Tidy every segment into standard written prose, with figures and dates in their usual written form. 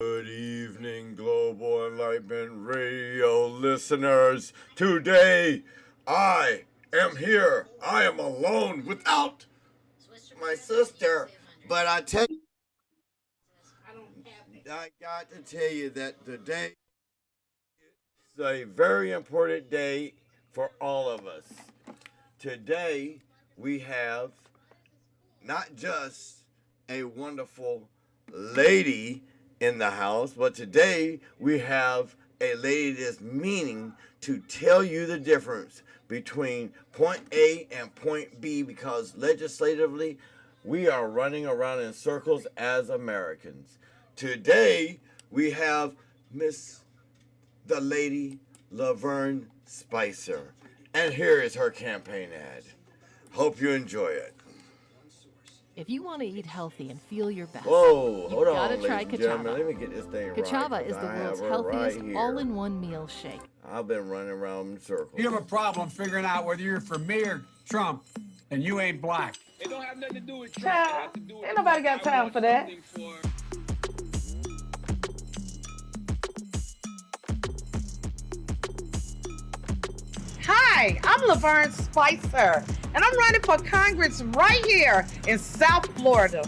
Good evening, Global Enlightenment Radio listeners. Today, I am here. I am alone without my sister. But I got to tell you that today is a very important day for all of us. Today, we have not just a wonderful lady in the house, but today we have a lady that's meaning to tell you the difference between point A and point B, because legislatively we are running around in circles as Americans. Today we have the lady LaVern Spicer, and here is her campaign ad. Hope you enjoy it. If you want to eat healthy and feel your best, Whoa, hold you've got on, to try ladies and gentlemen. Kachava. Let me get this thing right. Kachava is the world's healthiest all-in-one meal shake. I've been running around in circles. You have a problem figuring out whether you're for me or Trump, and you ain't black. It don't have nothing to do with Trump. Child, ain't nobody got time for that. Hi, I'm LaVern Spicer, and I'm running for Congress right here in South Florida.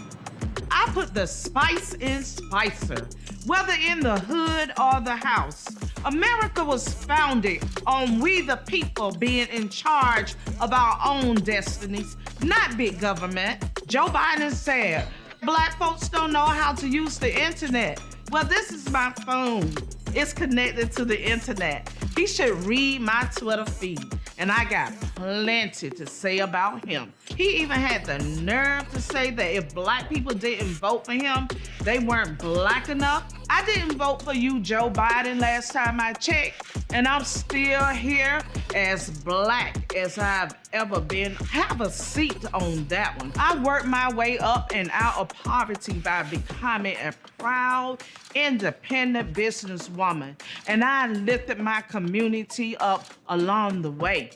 I put the spice in Spicer, whether in the hood or the house. America was founded on we the people being in charge of our own destinies, not big government. Joe Biden said, Black folks don't know how to use the internet. Well, this is my phone. It's connected to the internet. He should read my Twitter feed, and I got plenty to say about him. He even had the nerve to say that if Black people didn't vote for him, they weren't Black enough. I didn't vote for you, Joe Biden, last time I checked, and I'm still here as Black as I've ever been. Have a seat on that one. I worked my way up and out of poverty by becoming a proud, independent businesswoman, and I lifted my community up along the way.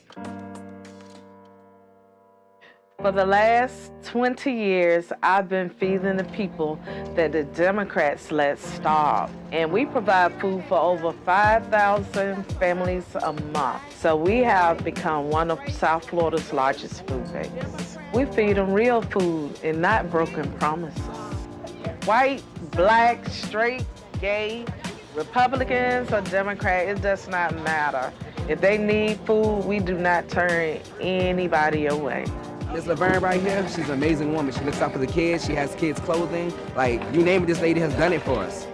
For the last 20 years, I've been feeding the people that the Democrats let starve. And we provide food for over 5,000 families a month. So we have become one of South Florida's largest food banks. We feed them real food and not broken promises. White, Black, straight, gay, Republicans or Democrat, it does not matter. If they need food, we do not turn anybody away. Miss LaVern right here, she's an amazing woman. She looks out for the kids, she has kids' clothing. Like, you name it, this lady has done it for us.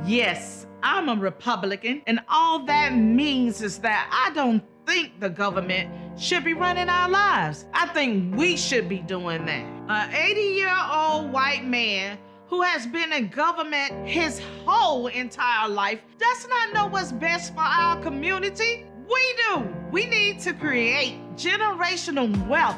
Yes, I'm a Republican, and all that means is that I don't think the government should be running our lives. I think we should be doing that. An 80-year-old white man who has been in government his whole entire life does not know what's best for our community. We do. We need to create generational wealth,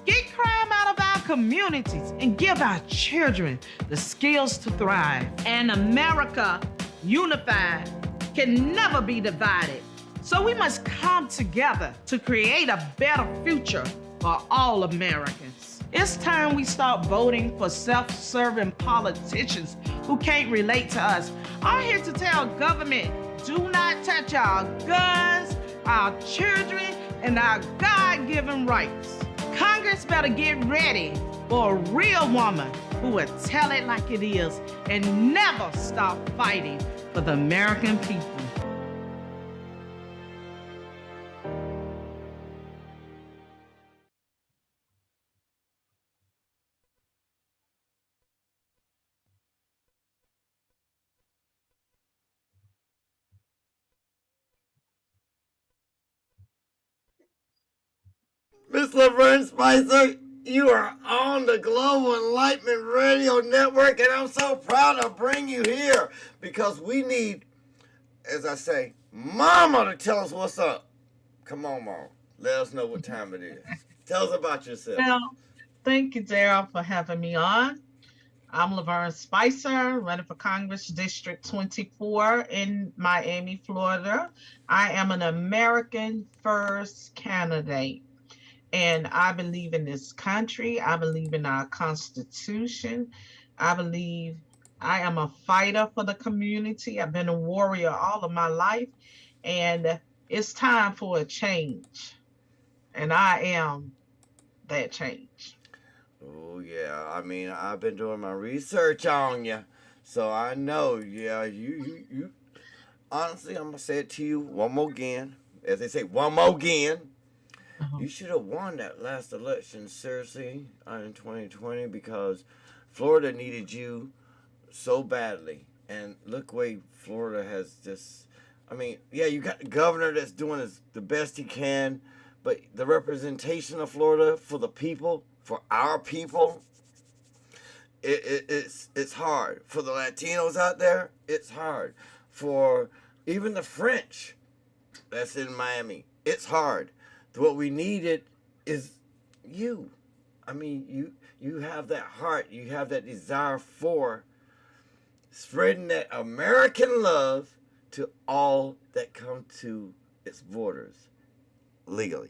get crime out of our communities, and give our children the skills to thrive. And America, unified, can never be divided. So we must come together to create a better future for all Americans. It's time we start voting for self-serving politicians who can't relate to us. I'm here to tell government, do not touch our guns, our children, and our God-given rights. Congress better get ready for a real woman who will tell it like it is and never stop fighting for the American people. Miss LaVern Spicer, you are on the Global Enlightenment Radio Network, and I'm so proud to bring you here because we need, as I say, Mama to tell us what's up. Come on, Mom. Let us know what time it is. Tell us about yourself. Well, thank you, Daryl, for having me on. I'm LaVern Spicer, running for Congress District 24 in Miami, Florida. I am an American First candidate. And I believe in this country. I believe in our Constitution. I believe I am a fighter for the community. I've been a warrior all of my life. And it's time for a change. And I am that change. Oh yeah, I mean I've been doing my research on you, so I know. Yeah, you. Honestly, I'm gonna say it to you one more again, as they say, one more again. Uh-huh. You should have won that last election, seriously, in 2020, because Florida needed you so badly, and look where Florida has just. I mean, yeah, you got the governor that's doing the best he can, but the representation of Florida for the people, for our people, it's hard. For the Latinos out there, it's hard. For even the French that's in Miami, it's hard. What we needed is you. I mean, you have that heart, you have that desire for spreading that American love to all that come to its borders legally.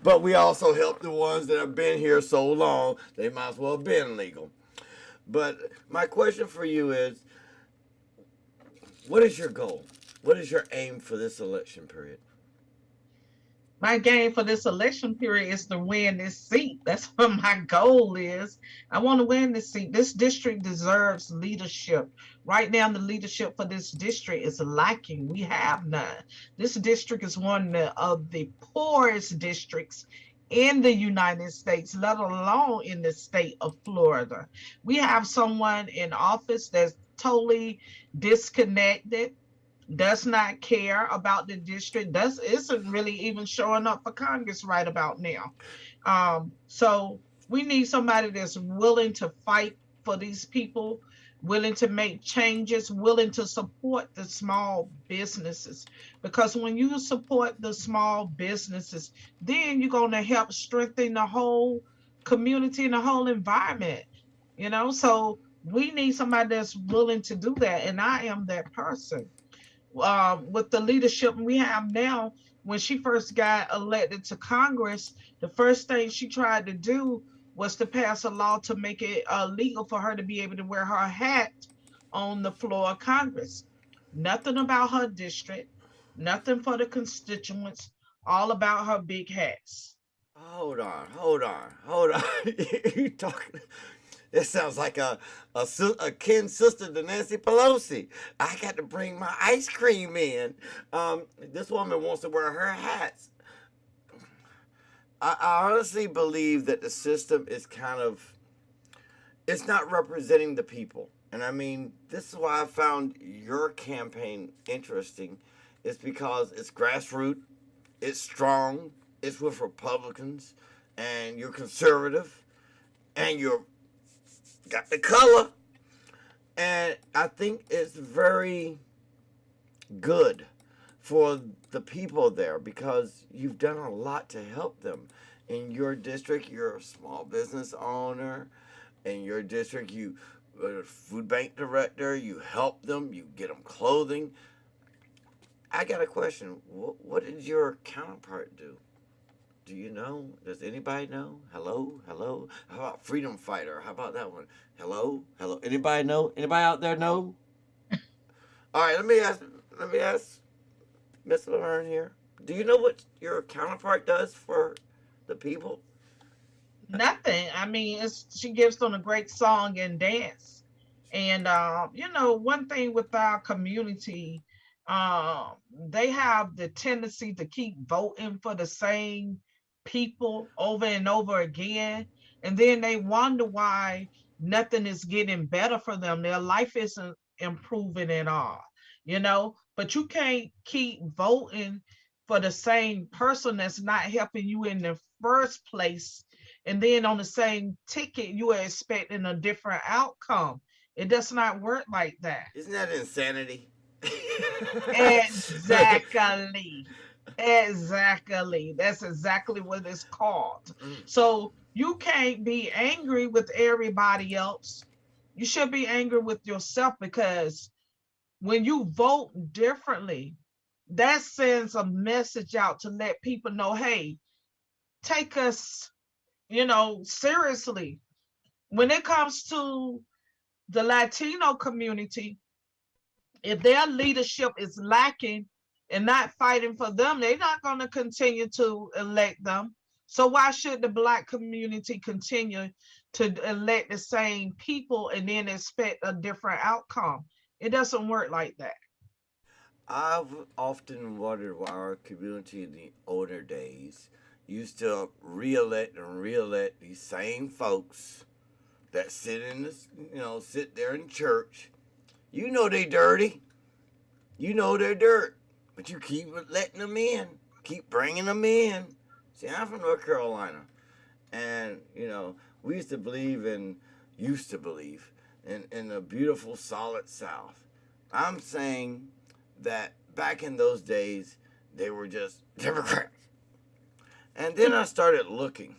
But we also help the ones that have been here so long, they might as well have been legal. But my question for you is, what is your goal? What is your aim for this election period? My game for this election period is to win this seat. That's what my goal is. I want to win this seat. This district deserves leadership. Right now, the leadership for this district is lacking. We have none. This district is one of the poorest districts in the United States, let alone in the state of Florida. We have someone in office that's totally disconnected, does not care about the district, isn't really even showing up for Congress right about now. So we need somebody that's willing to fight for these people, willing to make changes, willing to support the small businesses. Because when you support the small businesses, then you're going to help strengthen the whole community and the whole environment. So we need somebody that's willing to do that, and I am that person. With the leadership we have now, when she first got elected to Congress, the first thing she tried to do was to pass a law to make it legal for her to be able to wear her hat on the floor of Congress. Nothing about her district, nothing for the constituents, all about her big hats. Hold on. You talking? It sounds like a kin sister to Nancy Pelosi. I got to bring my ice cream in. This woman wants to wear her hats. I honestly believe that the system is it's not representing the people. And I mean, this is why I found your campaign interesting. It's because it's grassroots, it's strong, it's with Republicans, and you're conservative, and you're got the color. And I think it's very good for the people there because you've done a lot to help them. In your district, you're a small business owner. In your district, you are a food bank director. You help them. You get them clothing. I got a question. What did your counterpart do? Do you know? Does anybody know? Hello? How about freedom fighter? How about that one? Hello? Anybody know? Anybody out there know? All right, let me ask Miss LaVern here. Do you know what your counterpart does for the people? Nothing. I mean, she gives them a great song and dance. And one thing with our community, they have the tendency to keep voting for the same people over and over again, and then they wonder why nothing is getting better for them. Their life isn't improving at all, but you can't keep voting for the same person that's not helping you in the first place, and then on the same ticket you are expecting a different outcome. It does not work like that. Isn't that insanity? Exactly. That's exactly what it's called. So you can't be angry with everybody else. You should be angry with yourself, because when you vote differently, that sends a message out to let people know, hey, take us, seriously. When it comes to the Latino community, if their leadership is lacking and not fighting for them, they're not going to continue to elect them. So why should the Black community continue to elect the same people and then expect a different outcome? It doesn't work like that. I've often wondered why our community in the older days used to re-elect and re-elect these same folks that sit in this, sit there in church. You know they dirty. You know they're dirt, but you keep letting them in, keep bringing them in. See, I'm from North Carolina, and we used to believe in the beautiful solid South. I'm saying that back in those days, they were just Democrats. And then I started looking,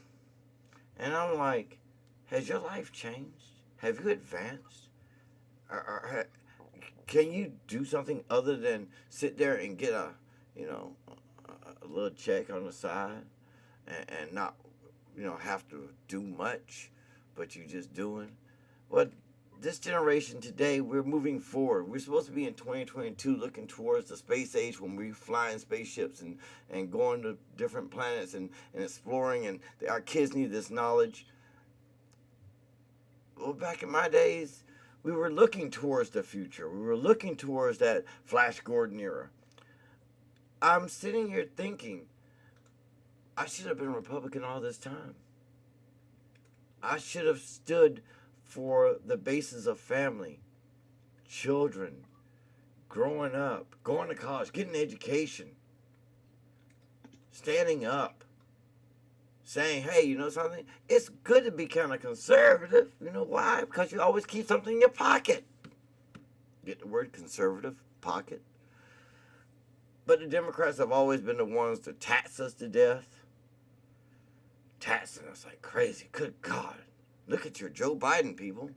and I'm like, has your life changed? Have you advanced? Can you do something other than sit there and get a little check on the side and not, have to do much, but you just doing? Well, this generation today, we're moving forward. We're supposed to be in 2022 looking towards the space age when we're flying spaceships and going to different planets and exploring, and our kids need this knowledge. Well, back in my days, we were looking towards the future. We were looking towards that Flash Gordon era. I'm sitting here thinking, I should have been Republican all this time. I should have stood for the basis of family, children, growing up, going to college, getting an education, standing up, saying, hey, you know something? It's good to be kind of conservative. You know why? Because you always keep something in your pocket. Get the word conservative, pocket. But the Democrats have always been the ones to tax us to death. Taxing us like crazy. Good God. Look at your Joe Biden, people.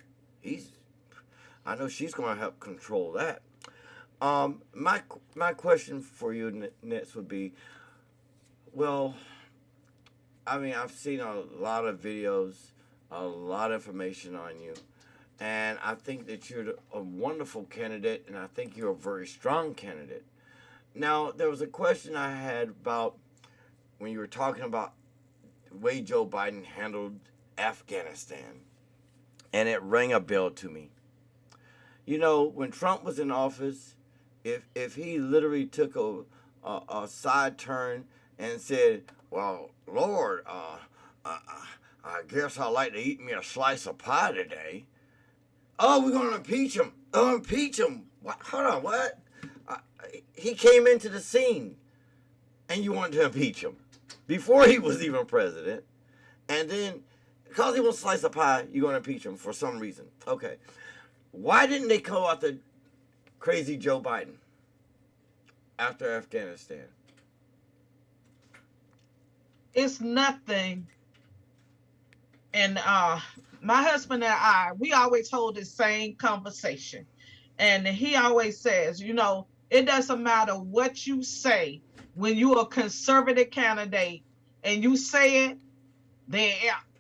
I know she's going to help control that. My question for you next would be, well, I've seen a lot of videos, a lot of information on you, and I think that you're a wonderful candidate, and I think you're a very strong candidate. Now, there was a question I had about when you were talking about the way Joe Biden handled Afghanistan, and it rang a bell to me. When Trump was in office, if he literally took a side turn and said, well, Lord, I guess I'd like to eat me a slice of pie today. Oh, we're going to impeach him. Oh, impeach him. What? Hold on, what? He came into the scene, and you wanted to impeach him before he was even president. And then, because he wants a slice of pie, you're going to impeach him for some reason. Okay. Why didn't they call out the crazy Joe Biden after Afghanistan? It's nothing. And my husband and I, we always hold the same conversation. And he always says, it doesn't matter what you say when you're a conservative candidate and you say it, then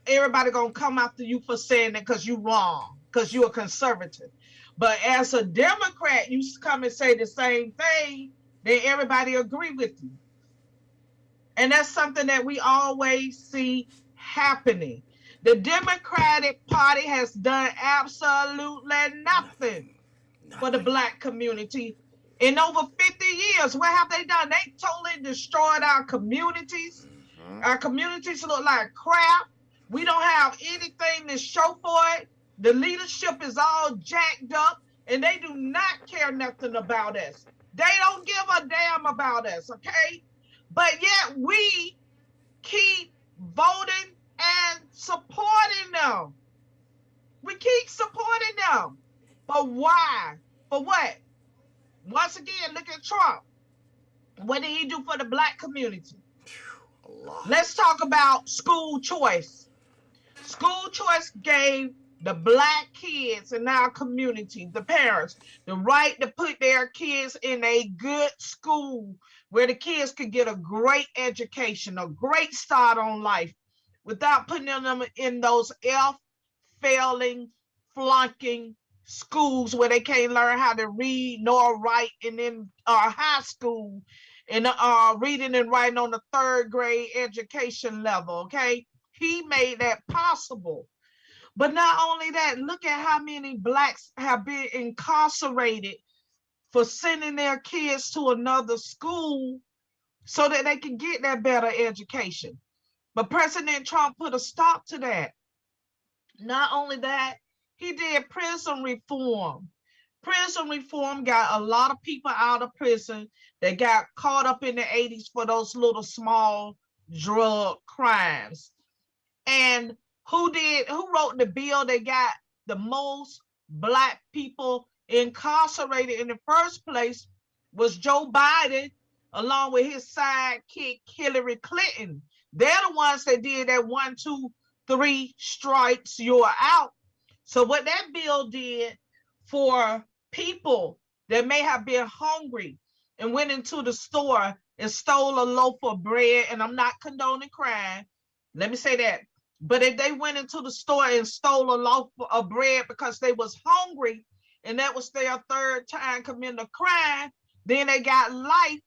everybody gonna come after you for saying it because you're wrong, because you're a conservative. But as a Democrat, you come and say the same thing, then everybody agree with you. And that's something that we always see happening. The Democratic Party has done absolutely nothing for the Black community. In over 50 years, what have they done? They totally destroyed our communities. Mm-hmm. Our communities look like crap. We don't have anything to show for it. The leadership is all jacked up, and they do not care nothing about us. They don't give a damn about us, okay? But yet we keep voting and supporting them. We keep supporting them. But why? For what? Once again, look at Trump. What did he do for the Black community? A lot. Let's talk about school choice. School choice gave the black kids in our community, the parents, the right to put their kids in a good school where the kids could get a great education, a great start on life without putting them in those failing, flunking schools where they can't learn how to read nor write, and then high school and reading and writing on the third grade education level. Okay, he made that possible. But not only that, look at how many blacks have been incarcerated for sending their kids to another school so that they can get that better education. But President Trump put a stop to that. Not only that, he did prison reform. Prison reform got a lot of people out of prison that got caught up in the 80s for those little small drug crimes. And who wrote the bill that got the most black people incarcerated in the first place was Joe Biden, along with his sidekick Hillary Clinton. They're the ones that did that 1, 2, 3 strikes, you're out. So what that bill did for people that may have been hungry and went into the store and stole a loaf of bread, and I'm not condoning crime, let me say that. But if they went into the store and stole a loaf of bread because they was hungry and that was their third time committing a crime, then they got life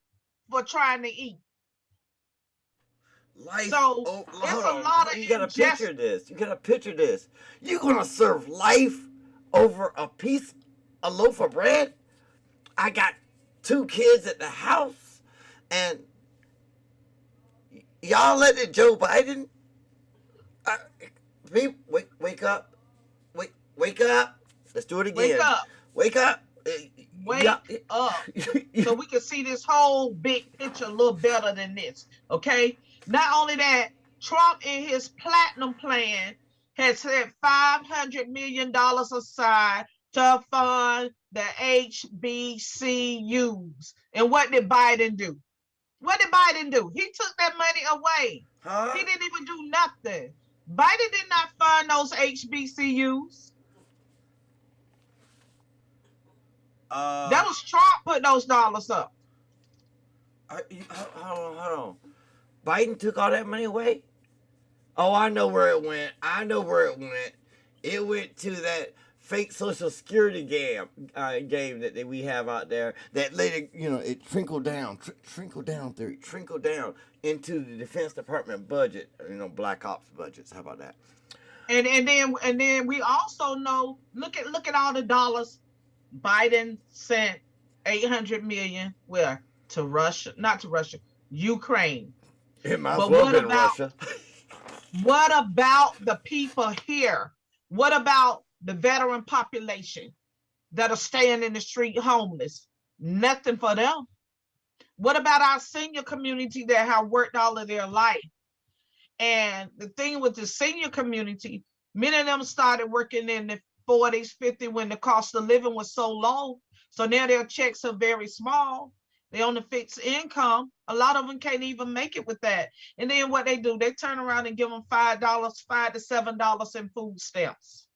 for trying to eat. Life. So it's a lot of you gotta picture this. You gotta picture this. You gonna serve life over a loaf of bread? I got 2 kids at the house, and y'all letting Joe Biden. Wake up. Wake up. Let's do it again. Wake up. Wake up. Wake up. So we can see this whole big picture a little better than this. Okay. Not only that, Trump in his platinum plan has set $500 million aside to fund the HBCUs. And what did Biden do? What did Biden do? He took that money away. Huh? He didn't even do nothing. Biden did not fund those HBCUs. That was Trump put those dollars up. Hold on. Biden took all that money away? Oh, I know where it went. It went to that fake Social Security game that we have out there. That later, it trickled down into the Defense Department budget. Black Ops budgets. How about that? And then we also know. Look at all the dollars Biden sent. 800 million where? To Russia, not to Russia, Ukraine. It might as well been Russia. What about the people here? What about the veteran population that are staying in the street homeless? Nothing for them. What about our senior community that have worked all of their life? And the thing with the senior community, many of them started working in the 40s, 50s when the cost of living was so low. So now their checks are very small. They on a fixed income. A lot of them can't even make it with that. And then what they do, they turn around and give them $5 to $7 in food stamps.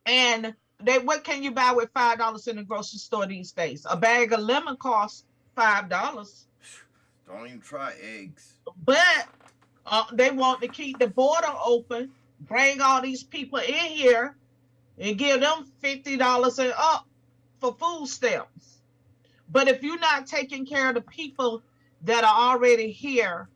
And what can you buy with $5 in the grocery store these days? A bag of lemon costs $5. Don't even try eggs. But they want to keep the border open, bring all these people in here, and give them $50 and up for food stamps. But if you're not taking care of the people that are already here,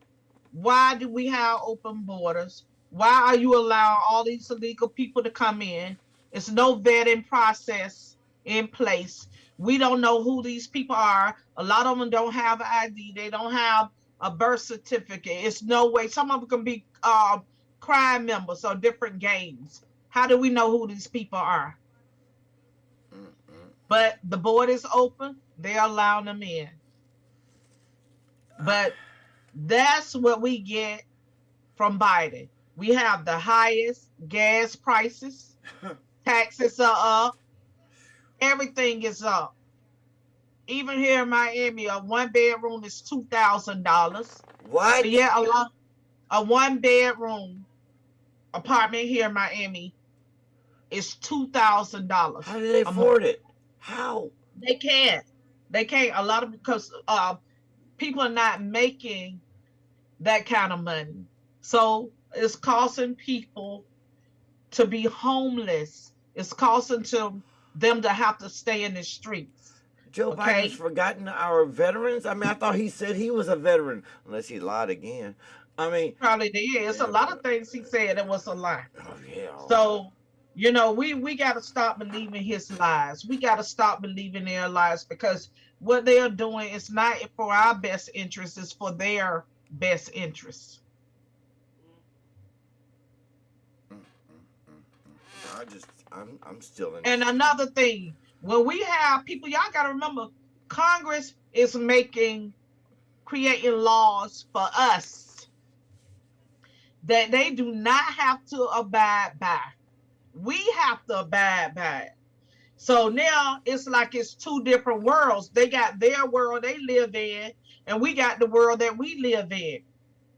why do we have open borders? Why are you allowing all these illegal people to come in? It's no vetting process in place. We don't know who these people are. A lot of them don't have an ID. They don't have a birth certificate. It's no way. Some of them can be crime members or different gangs. How do we know who these people are? But the border is open. They're allowing them in. But that's what we get from Biden. We have the highest gas prices. Taxes are up. Everything is up. Even here in Miami, a 1-bedroom is $2,000. What? So yeah, a 1-bedroom apartment here in Miami is $2,000. How do they afford it? How? They can't. They can't. A lot of because people are not making that kind of money. So it's causing people to be homeless. It's causing them to have to stay in the streets. Joe Biden's forgotten our veterans. I mean, I thought he said he was a veteran, unless he lied again. I mean, probably did. It's a lot of things he said that was a lie. Oh, yeah. So, we got to stop believing his lies. We got to stop believing their lies, because what they are doing is not for our best interest, it's for their best interest. I'm still in. And another thing, when we have people, y'all got to remember, Congress is creating laws for us that they do not have to abide by. We have to abide by it. So now it's like it's two different worlds. They got their world they live in, and we got the world that we live in.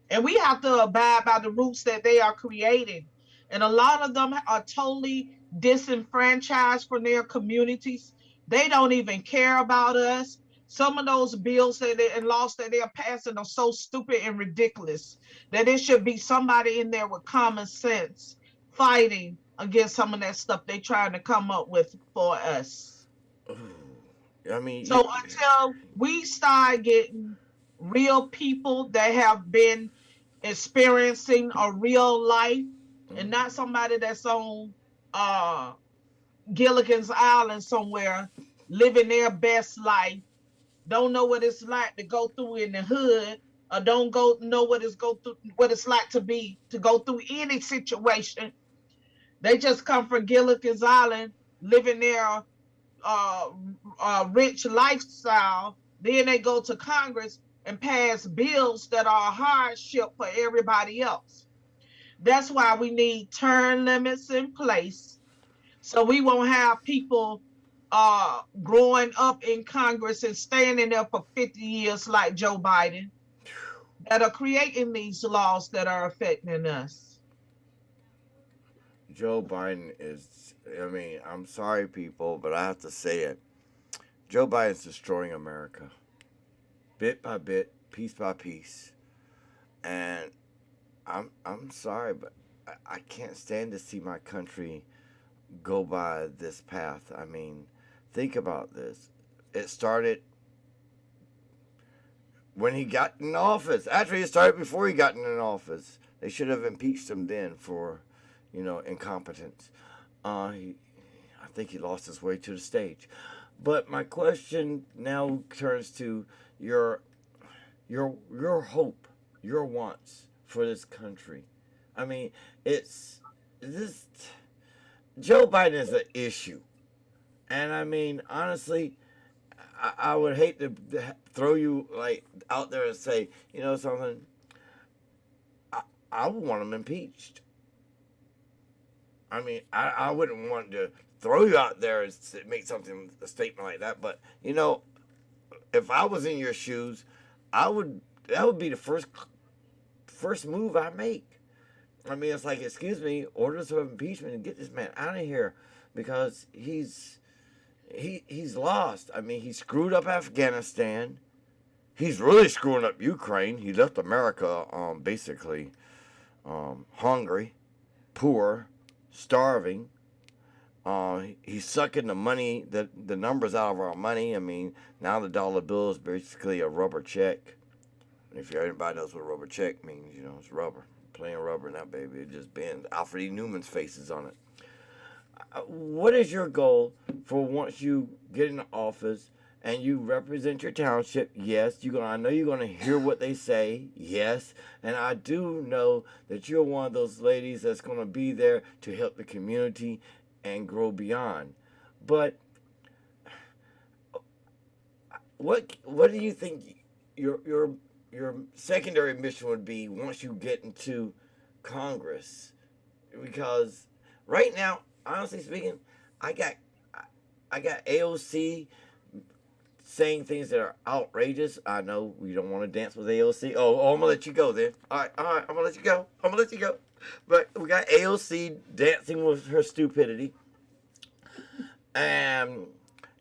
And we have to abide by the rules that they are creating. And a lot of them are totally disenfranchised from their communities. They don't even care about us. Some of those bills and laws that they're passing are so stupid and ridiculous that it should be somebody in there with common sense fighting against some of that stuff they're trying to come up with for us. I mean, so until we start getting real people that have been experiencing a real life, and not somebody that's on Gilligan's Island somewhere living their best life, don't know what it's like to go through in the hood, or don't know what it's like to go through any situation. They just come from Gilligan's Island, living their rich lifestyle. Then they go to Congress and pass bills that are a hardship for everybody else. That's why we need term limits in place, so we won't have people growing up in Congress and standing there for 50 years like Joe Biden that are creating these laws that are affecting us. Joe Biden is, I'm sorry, people, but I have to say it. Joe Biden's destroying America. Bit by bit, piece by piece. And I'm sorry, but I can't stand to see my country go by this path. I mean, think about this. It started when he got in office. Actually, it started before he got in office. They should have impeached him then for, incompetence. I think he lost his way to the stage. But my question now turns to your hope, your wants for this country. I mean, Joe Biden is an issue. And I mean, honestly, I would hate to throw you out there and say, something. I would want him impeached. I mean, I wouldn't want to throw you out there and make a statement like that. But, if I was in your shoes, that would be the first move I make. I mean, it's like, excuse me, orders of impeachment and get this man out of here, because he's lost. I mean, he screwed up Afghanistan. He's really screwing up Ukraine. He left America basically hungry, poor, starving. He's sucking the money, the numbers out of our money. I mean, now the dollar bill is basically a rubber check. If everybody knows what a rubber check means, it's rubber. Plain rubber and that baby, it just bends. Alfred E. Newman's face is on it. What is your goal for once you get into office and you represent your township? Yes, I know you're gonna hear what they say. Yes, and I do know that you're one of those ladies that's gonna be there to help the community and grow beyond. But what do you think your secondary mission would be once you get into Congress? Because right now, honestly speaking, I got AOC saying things that are outrageous. I know we don't want to dance with AOC. Oh, I'm gonna let you go then. All right, I'm gonna let you go. But we got AOC dancing with her stupidity. And,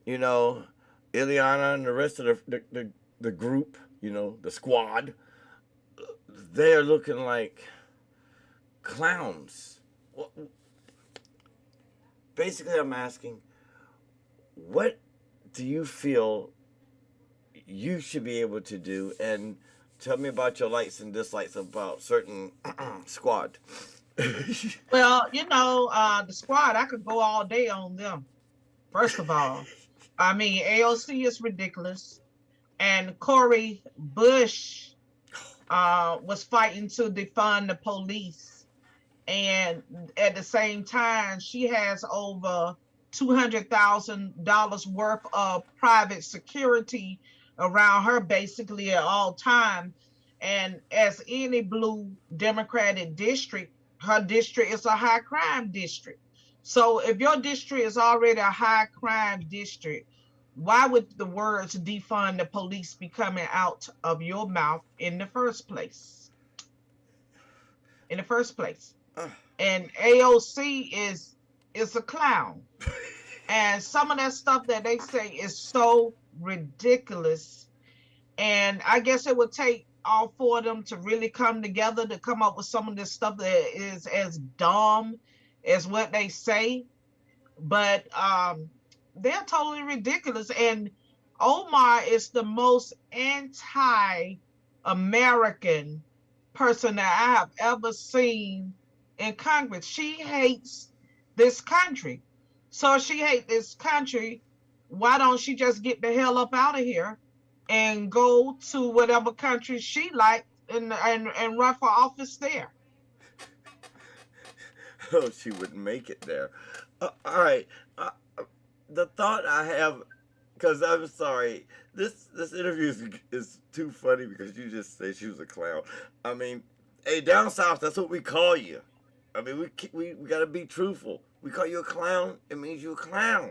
you know, Ileana and the rest of the group, you know, the squad, they're looking like clowns. Well, basically, I'm asking, what do you feel you should be able to do? And tell me about your likes and dislikes about certain squad. Well, you know, the squad, I could go all day on them. First of all, I mean, AOC is ridiculous. And Cori Bush was fighting to defund the police. And at the same time, she has over $200,000 worth of private security around her basically at all times. And as any blue Democratic district, her district is a high crime district. So if your district is already a high crime district, why would the words defund the police be coming out of your mouth in the first place? In the first place. And AOC is a clown. And some of that stuff that they say is so ridiculous. And I guess it would take all four of them to really come together to come up with some of this stuff that is as dumb as what they say. But they're totally ridiculous. And Omar is the most anti-American person that I have ever seen in Congress. She hates this country. So if she hates this country, why don't she just get the hell up out of here and go to whatever country she likes and run for office there? Oh, she wouldn't make it there. All right. The thought I have, because I'm sorry, this interview is too funny because you just say she was a clown. I mean, hey, down south, that's what we call you. I mean, we got to be truthful. We call you a clown, it means you're a clown.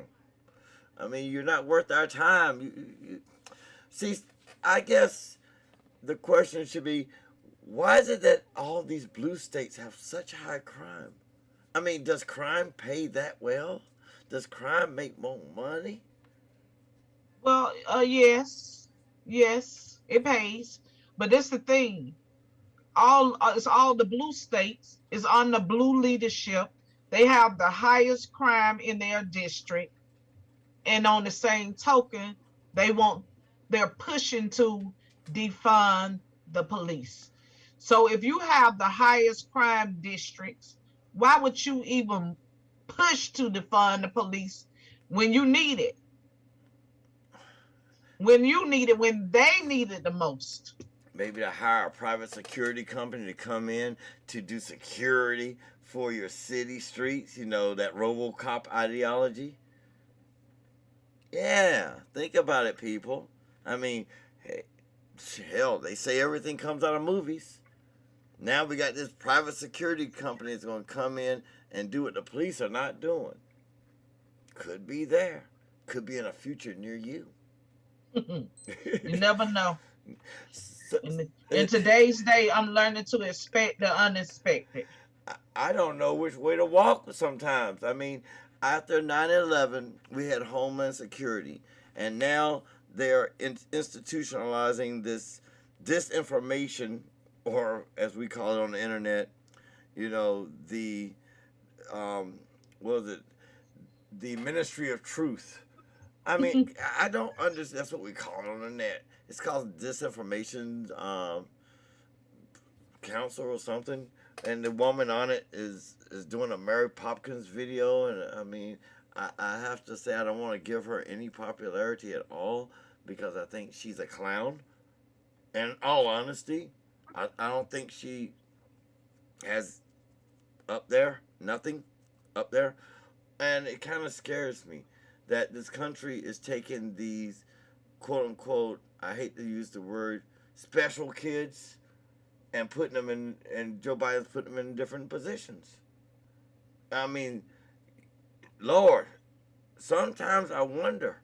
I mean, you're not worth our time. You see, I guess the question should be, why is it that all these blue states have such high crime? I mean, does crime pay that well? Does crime make more money? Well, yes, it pays. But that's the thing. It's all the blue states is on the blue leadership. They have the highest crime in their district, and on the same token, they're pushing to defund the police. So if you have the highest crime districts, why would you even push to defund the police when you need it? When you need it, when they need it the most. Maybe to hire a private security company to come in to do security for your city streets, you know, that RoboCop ideology. Yeah, think about it, people. I mean, hey, hell, they say everything comes out of movies. Now we got this private security company that's going to come in and do what the police are not doing. Could be there. Could be in a future near you. You never know. So, In today's day, I'm learning to expect the unexpected. I don't know which way to walk sometimes. I mean, after 9/11, we had Homeland Security, and now they're institutionalizing this disinformation, or as we call it on the internet, you know, the the Ministry of Truth. I mean, I don't understand. That's what we call it on the net. It's called Disinformation Council or something. And the woman on it is doing a Mary Popkins video. And I mean, I have to say I don't want to give her any popularity at all because I think she's a clown. And in all honesty, I don't think she has nothing up there. And it kind of scares me that this country is taking these quote unquote, I hate to use the word, special kids and putting them in, and Joe Biden's putting them in different positions. I mean, Lord, sometimes I wonder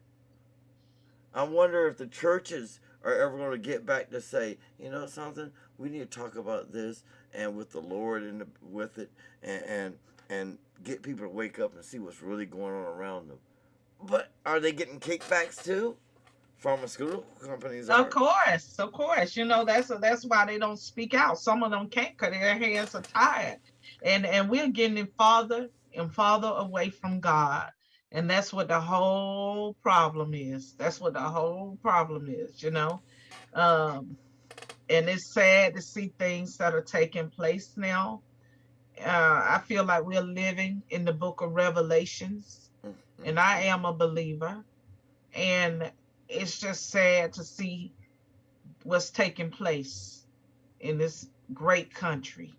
if the churches are ever going to get back to say, you know something, we need to talk about this and with the Lord and with it, and get people to wake up and see what's really going on around them. But are they getting kickbacks too? Pharmaceutical companies are. Of course. That's why they don't speak out. Some of them can't because their hands are tied, and we're getting farther and farther away from God, and that's what the whole problem is. That's what the whole problem is. Um, and it's sad to see things that are taking place now. I feel like we're living in the book of Revelations, and I am a believer, and it's just sad to see what's taking place in this great country.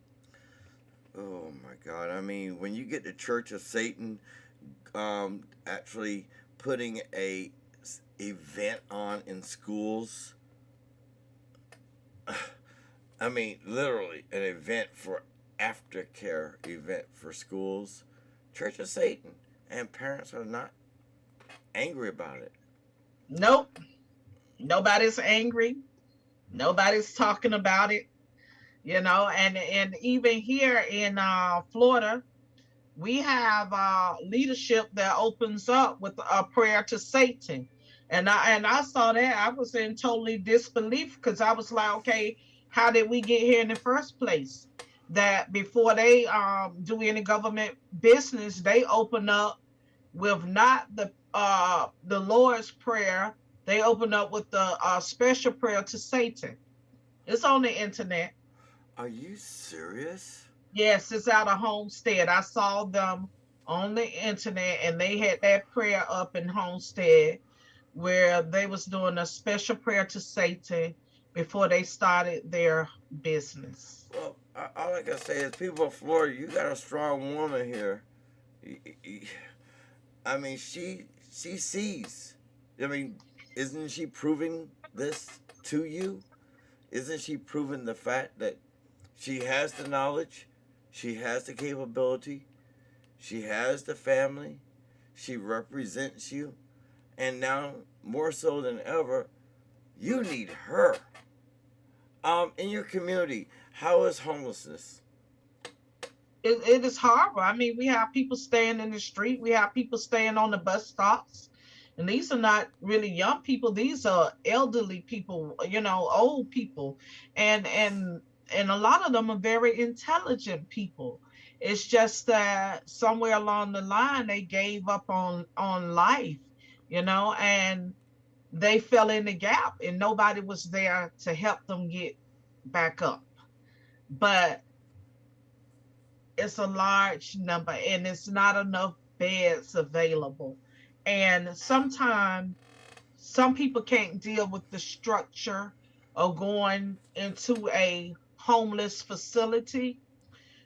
Oh my God! I mean, when you get the Church of Satan, actually putting a event on in schools. I mean, literally an event for aftercare event for schools. Church of Satan, and parents are not angry about it. Nope, nobody's angry. Nobody's talking about it. And even here in Florida, we have leadership that opens up with a prayer to Satan. And I saw that. I was in totally disbelief because I was like, okay, how did we get here in the first place? That before they do any government business, they open up with not the Lord's Prayer. They open up with the special prayer to Satan. It's on the internet. Are you serious? Yes, it's out of Homestead. I saw them on the internet, and they had that prayer up in Homestead where they was doing a special prayer to Satan before they started their business. Well, all I can say is, people of Florida, you got a strong woman here. I mean, she sees. I mean, isn't she proving this to you? Isn't she proving the fact that she has the knowledge, she has the capability, she has the family, she represents you, and now more so than ever, you need her. In your community, how is homelessness? It is horrible. I mean, we have people staying in the street. We have people staying on the bus stops. And these are not really young people. These are elderly people, old people. And a lot of them are very intelligent people. It's just that somewhere along the line, they gave up on life, and they fell in the gap, and nobody was there to help them get back up. But it's a large number, and it's not enough beds available. And sometimes some people can't deal with the structure of going into a homeless facility.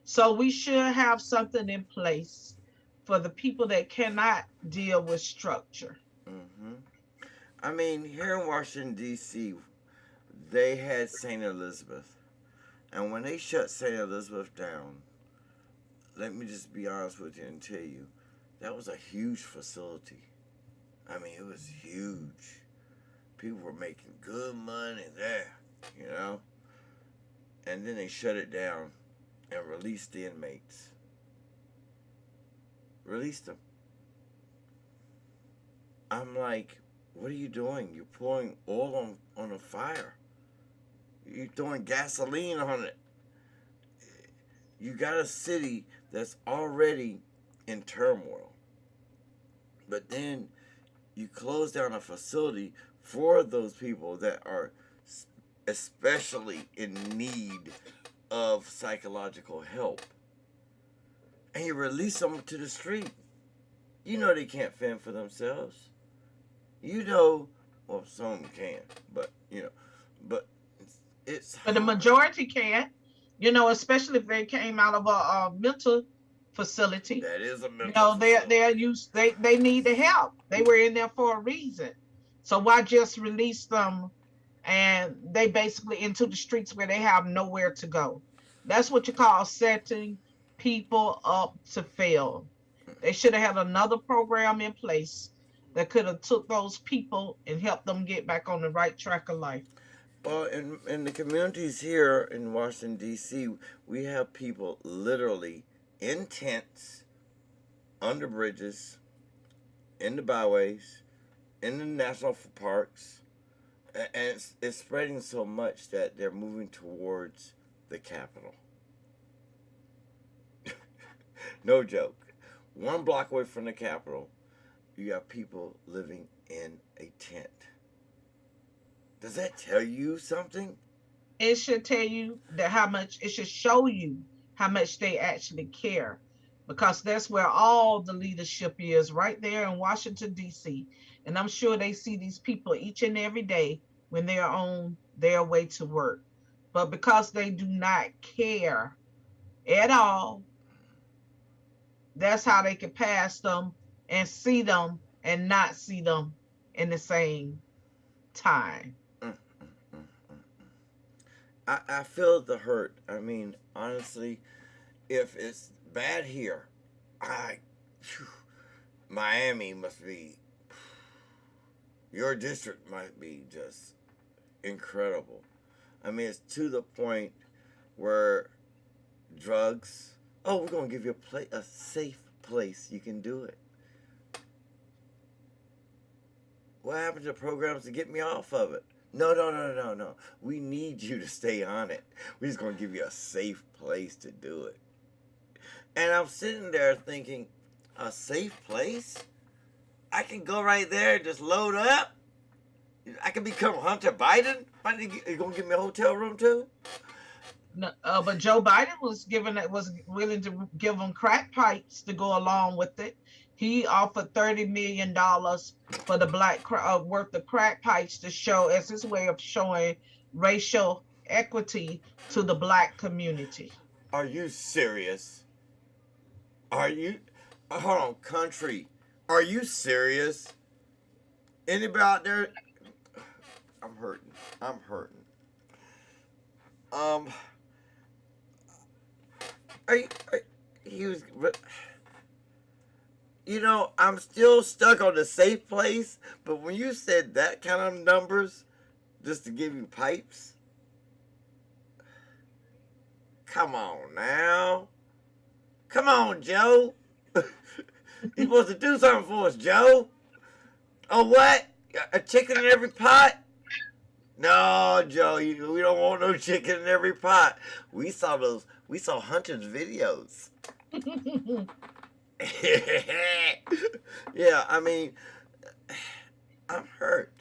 So we should have something in place for the people that cannot deal with structure. Mm-hmm. I mean, here in Washington, D.C., they had St. Elizabeth. And when they shut St. Elizabeth down, let me just be honest with you and tell you, that was a huge facility. I mean, it was huge. People were making good money there, And then they shut it down and released the inmates. Released them. I'm like, what are you doing? You're pouring oil on a fire. You're throwing gasoline on it. You got a city that's already in turmoil. But then you close down a facility for those people that are especially in need of psychological help. And you release them to the street. You know they can't fend for themselves. Well, some can, but it's But the majority can't, especially if they came out of a mental facility. That is a mental facility. They need the help. They were in there for a reason. So why just release them and they basically into the streets where they have nowhere to go? That's what you call setting people up to fail. They should have had another program in place that could have took those people and helped them get back on the right track of life. Well, in the communities here in Washington, D.C., we have people literally in tents, under bridges, in the byways, in the national parks, and it's spreading so much that they're moving towards the Capitol. No joke. 1 block away from the Capitol, you have people living in a tent. Does that tell you something? It should tell you that how much, it should show you how much they actually care, because that's where all the leadership is, right there in Washington, D.C. And I'm sure they see these people each and every day when they're on their way to work. But because they do not care at all, that's how they can pass them and see them and not see them in the same time. I feel the hurt. I mean, honestly, if it's bad here, Miami must be, your district might be just incredible. I mean, it's to the point where drugs, oh, we're going to give you a safe place you can do it. What happened to programs to get me off of it? No. We need you to stay on it. We're just going to give you a safe place to do it. And I'm sitting there thinking, a safe place? I can go right there and just load up? I can become Hunter Biden? Are you going to give me a hotel room too? No, but Joe Biden was willing to give them crack pipes to go along with it. He offered $30 million for the worth of crack pipes to show as his way of showing racial equity to the black community. Are you serious? Are you? Hold on, country. Are you serious? Anybody out there? I'm hurting. I'm still stuck on the safe place, but when you said that kind of numbers, just to give you pipes, come on now. Come on, Joe. You're supposed to do something for us, Joe. Oh, what? A chicken in every pot? No, Joe, we don't want no chicken in every pot. We saw Hunter's videos. Yeah, I mean, I'm hurt.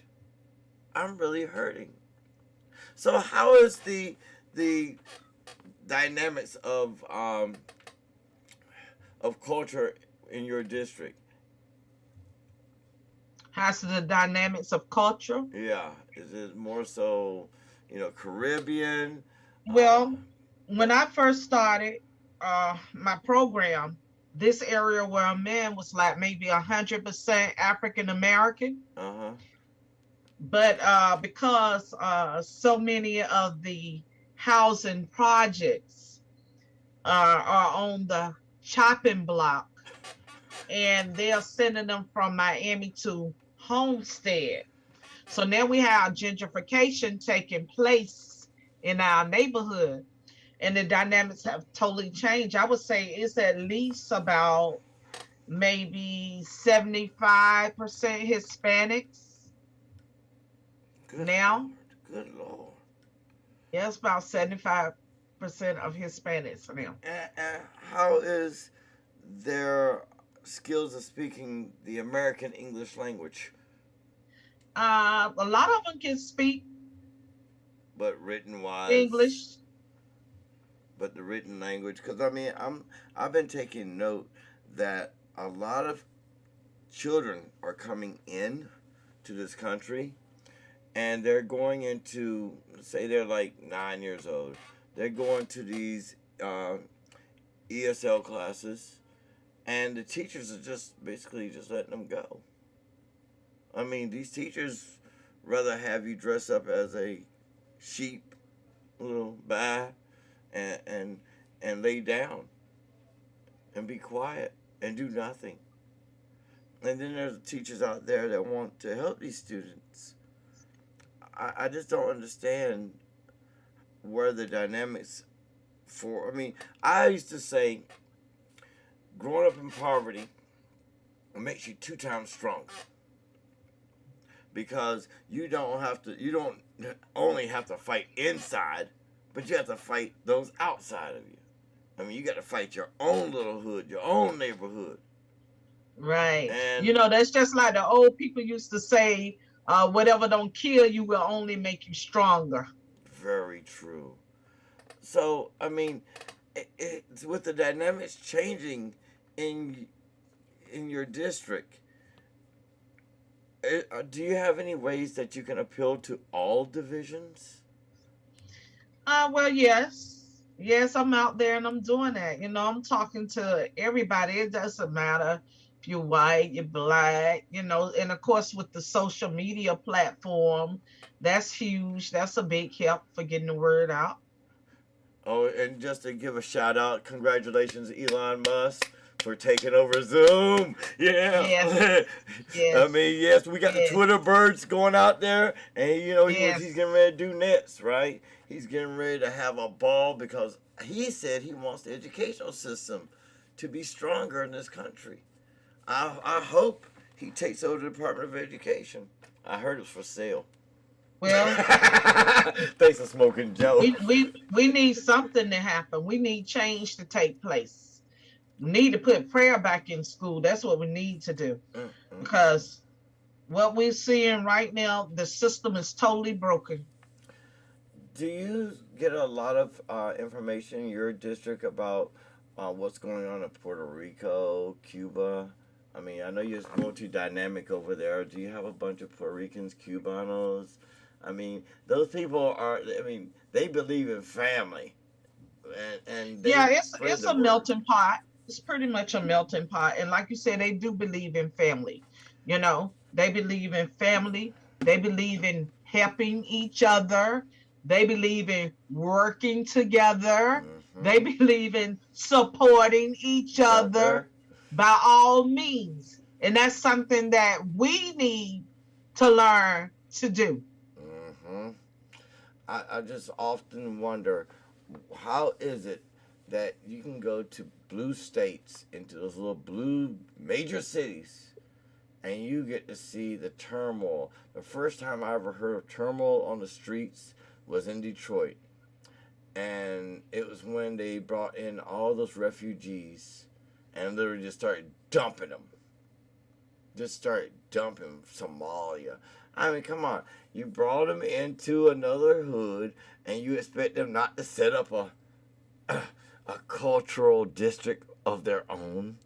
I'm really hurting. So how is the dynamics of culture in your district? How's the dynamics of culture? Yeah, is it more so, Caribbean? Well, when I first started my program, this area where I'm in was like maybe 100% African American. Uh-huh. But because so many of the housing projects are on the chopping block, and they're sending them from Miami to Homestead. So now we have gentrification taking place in our neighborhood, and the dynamics have totally changed. I would say it's at least about maybe 75% Hispanics. Good now. Lord. Good Lord. Yeah, it's about 75% of Hispanics now. And how is their skills of speaking the American English language? A lot of them can speak, but written wise English. But the written language, because I've been taking note that a lot of children are coming in to this country, and they're going into, say they're like 9 years old, they're going to these ESL classes, and the teachers are just basically just letting them go. I mean, these teachers rather have you dress up as a sheep, little bye, and lay down and be quiet and do nothing. And then there's teachers out there that want to help these students. I just don't understand where the dynamics for. I mean, I used to say, growing up in poverty makes you 2 times stronger, because you don't only have to fight inside, but you have to fight those outside of you. I mean, you got to fight your own little hood, your own neighborhood. Right. And You know, that's just like the old people used to say, whatever don't kill you will only make you stronger. very true. So, I mean, it's with the dynamics changing in your district. Do you have any ways that you can appeal to all divisions? Well, yes. Yes, I'm out there and I'm doing that. You know, I'm talking to everybody. It doesn't matter if you're white, you're black, you know, and of course with the social media platform, that's huge. That's a big help for getting the word out. Oh, and just to give a shout out, congratulations, Elon Musk, for taking over Zoom. Yeah. Yes. I mean, yes, we got the Yes. Twitter birds going out there, and you know Yes. he's getting ready to do next, right? He's getting ready to have a ball because he said he wants the educational system to be stronger in this country. I hope he takes over the Department of Education. I heard it was for sale. Well, Thanks for smoking, Joe. we need something to happen. We need change to take place. We need to put prayer back in school. That's what we need to do. Because what we're seeing right now, the system is totally broken. Do you get a lot of information in your district about what's going on in Puerto Rico, Cuba? I mean, I know you're multi-dynamic over there. Do you have a bunch of Puerto Ricans, Cubanos? I mean, those people they believe in family. And they Yeah, spread it's the a word. melting pot. It's pretty much a melting pot. And like you said, they do believe in family. You know, they believe in family. They believe in helping each other. They believe in working together. They believe in supporting each other by all means. And that's something that we need to learn to do. Mm-hmm. I just often wonder, how is it that you can go to blue states, into those little blue major cities, and you get to see the turmoil. The first time I ever heard of turmoil on the streets was in Detroit. And it was when they brought in all those refugees and literally just started dumping them. Just started dumping Somalia. I mean, come on. You brought them into another hood and you expect them not to set up a cultural district of their own.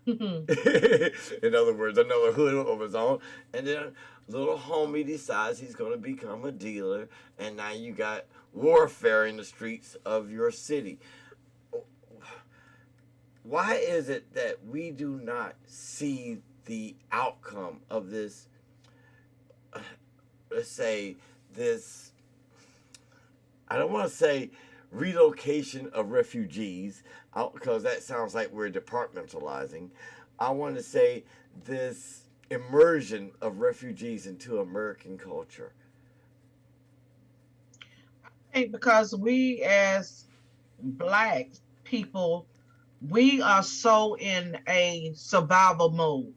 In other words, another hood of his own. And then little homie decides he's going to become a dealer, and now you got warfare in the streets of your city. Why is it that we do not see the outcome of this, let's say, this, I don't want to say relocation of refugees, because that sounds like we're departmentalizing. I want to say this immersion of refugees into American culture. I think because we as Black people, we are so in a survival mode.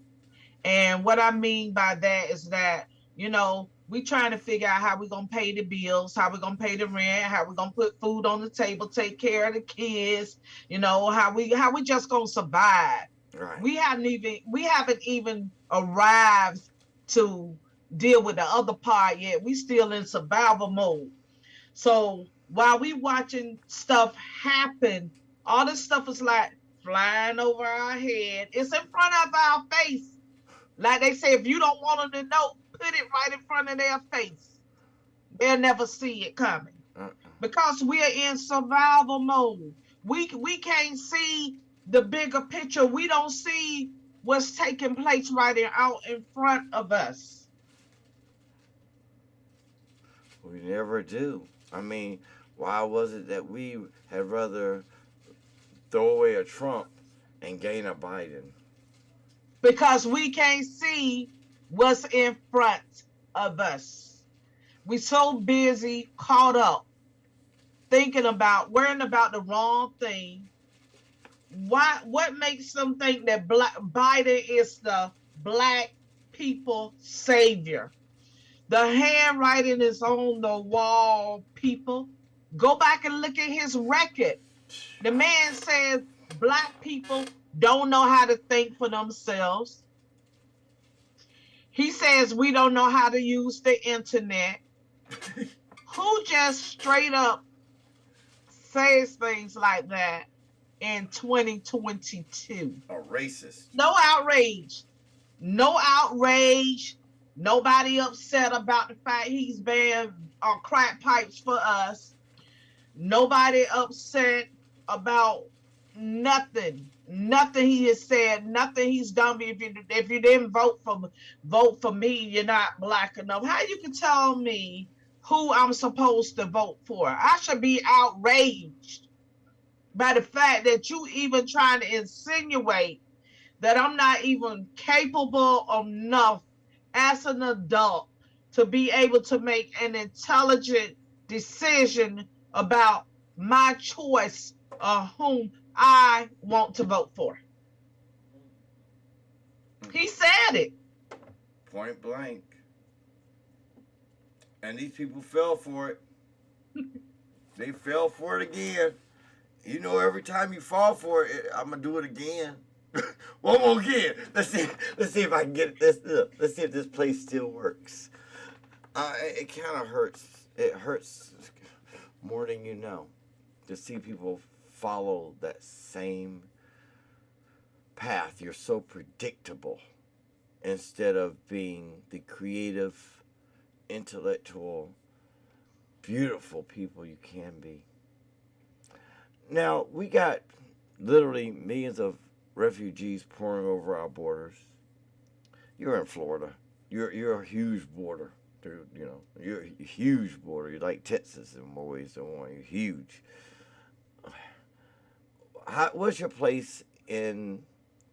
And what I mean by that is that, you know, we trying to figure out how we're gonna pay the bills, how we're gonna pay the rent, how we're gonna put food on the table, take care of the kids, you know, how we just gonna survive. Right. We haven't even arrived to deal with the other part yet. We still in survival mode. So while we watching stuff happen, all this stuff is like flying over our head. It's in front of our face. Like they say, if you don't want them to know, put it right in front of their face. They'll never see it coming. Because we are in survival mode. We can't see the bigger picture. We don't see what's taking place out in front of us. We never do. I mean, why was it that we had rather throw away a Trump and gain a Biden? because we can't see what's in front of us. We so busy, caught up, thinking about, worrying about the wrong thing. What makes them think that Biden is the black people savior? The handwriting is on the wall, people. Go back and look at his record. The man says black people don't know how to think for themselves. He says we don't know how to use the internet. Who just straight up says things like that in 2022? A racist. No outrage. No outrage. Nobody upset about the fact he's banned crack pipes for us. Nobody upset about nothing. Nothing he has said, nothing he's done. If you didn't vote for me, you're not black enough. How you can tell me who I'm supposed to vote for? I should be outraged by the fact that you even trying to insinuate that I'm not even capable enough as an adult to be able to make an intelligent decision about my choice of whom I want to vote for. He said it. Point blank. And these people fell for it. They fell for it again. You know, every time you fall for it, I'm gonna do it again. One more again. Let's see if I can get this. Let's see if this place still works. It kind of hurts. It hurts more than you know to see people follow that same path. You're so predictable instead of being the creative, intellectual, beautiful people you can be. Now, we got literally millions of refugees pouring over our borders. You're in Florida. You're a huge border. You know, you're a huge border. You're like Texas in more ways than one. You're huge. What's your place in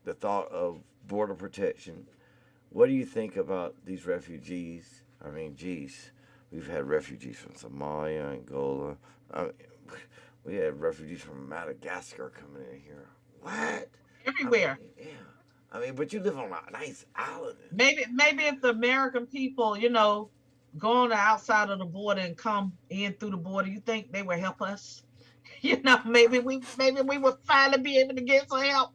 the thought of border protection? What do you think about these refugees? I mean, geez, we've had refugees from Somalia, Angola. We had refugees from Madagascar coming in here. What? Everywhere. I mean, but you live on a nice island. Maybe if the American people, you know, go on the outside of the border and come in through the border, you think they would help us? You know, maybe we would finally be able to get some help.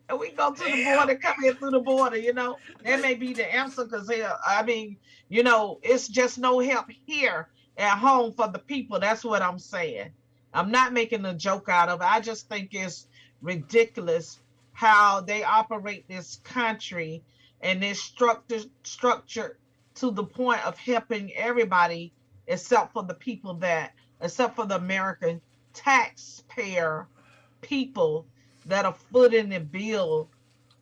And we go to the border, come in through the border, you know. That may be the answer, because I mean, you know, it's just no help here at home for the people. That's what I'm saying. I'm not making a joke out of it. I just think it's ridiculous how they operate this country and this structure to the point of helping everybody except for the American taxpayer people that are footing the bill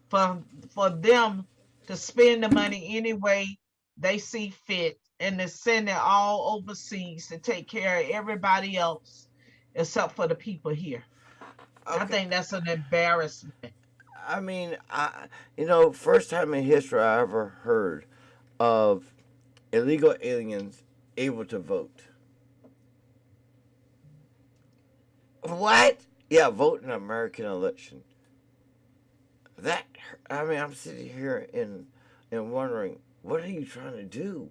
for them to spend the money any way they see fit, and to send it all overseas to take care of everybody else except for the people here. Okay. I think that's an embarrassment. I mean, first time in history I ever heard of illegal aliens able to vote. What? Yeah, vote in an American election. I'm sitting here and wondering, what are you trying to do?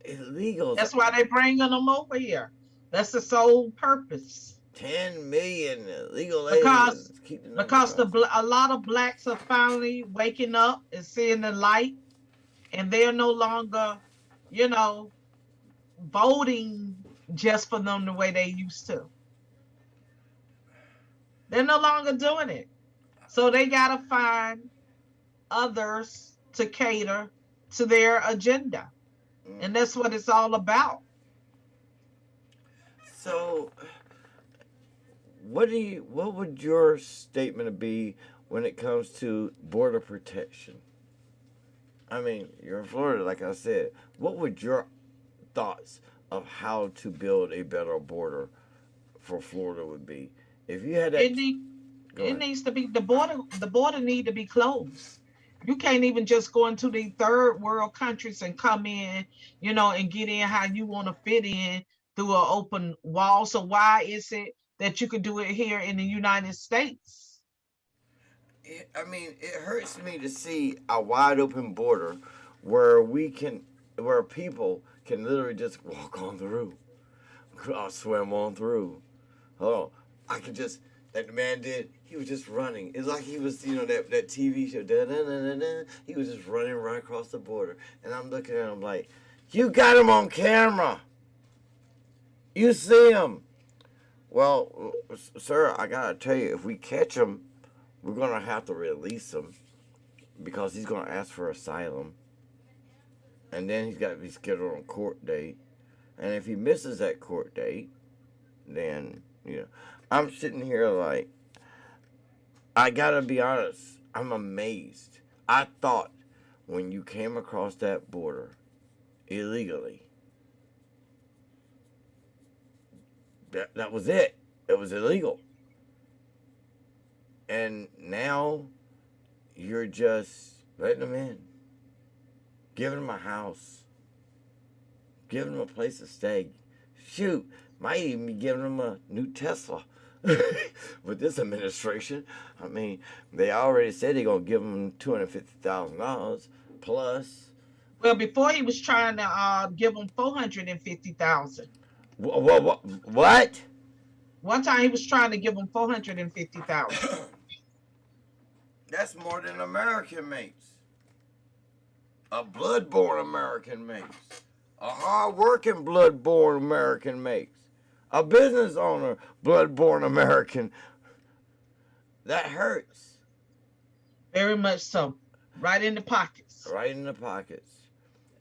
Illegals. That's why they're bringing them over here. That's the sole purpose. 10 million illegal aliens. Because a lot of blacks are finally waking up and seeing the light, and they're no longer, voting just for them the way they used to. They're no longer doing it. So they got to find others to cater to their agenda. And that's what it's all about. So what would your statement be when it comes to border protection? I mean, you're in Florida, like I said. What would your thoughts of how to build a better border for Florida would be? If you had that... Go It ahead. needs to be the border need to be closed. You can't even just go into the third world countries and come in, and get in how you want to fit in through an open wall. So why is it that you could do it here in the United States? I mean, it hurts me to see a wide open border where where people can literally just walk on through, swim on through. Oh, I could just, like the man did, he was just running. It's like he was, that TV show, da, da, da, da, da. He was just running right across the border. And I'm looking at him like, you got him on camera. You see him. Well, sir, I got to tell you, if we catch him, we're going to have to release him because he's going to ask for asylum. And then he's got to be scheduled on a court date. And if he misses that court date, then, I'm sitting here like, I got to be honest, I'm amazed. I thought when you came across that border illegally, that was it. It was illegal. And now you're just letting them in, giving them a house, giving them a place to stay. Shoot, might even be giving them a new Tesla. With this administration, I mean, they already said they're going to give them $250,000 plus. Well, before he was trying to give them 450,000. What? One time he was trying to give them 450,000. That's more than American makes. A blood-born American makes. A hard-working blood-born American makes. A business owner, blood-born American. That hurts. Very much so. Right in the pockets. Right in the pockets.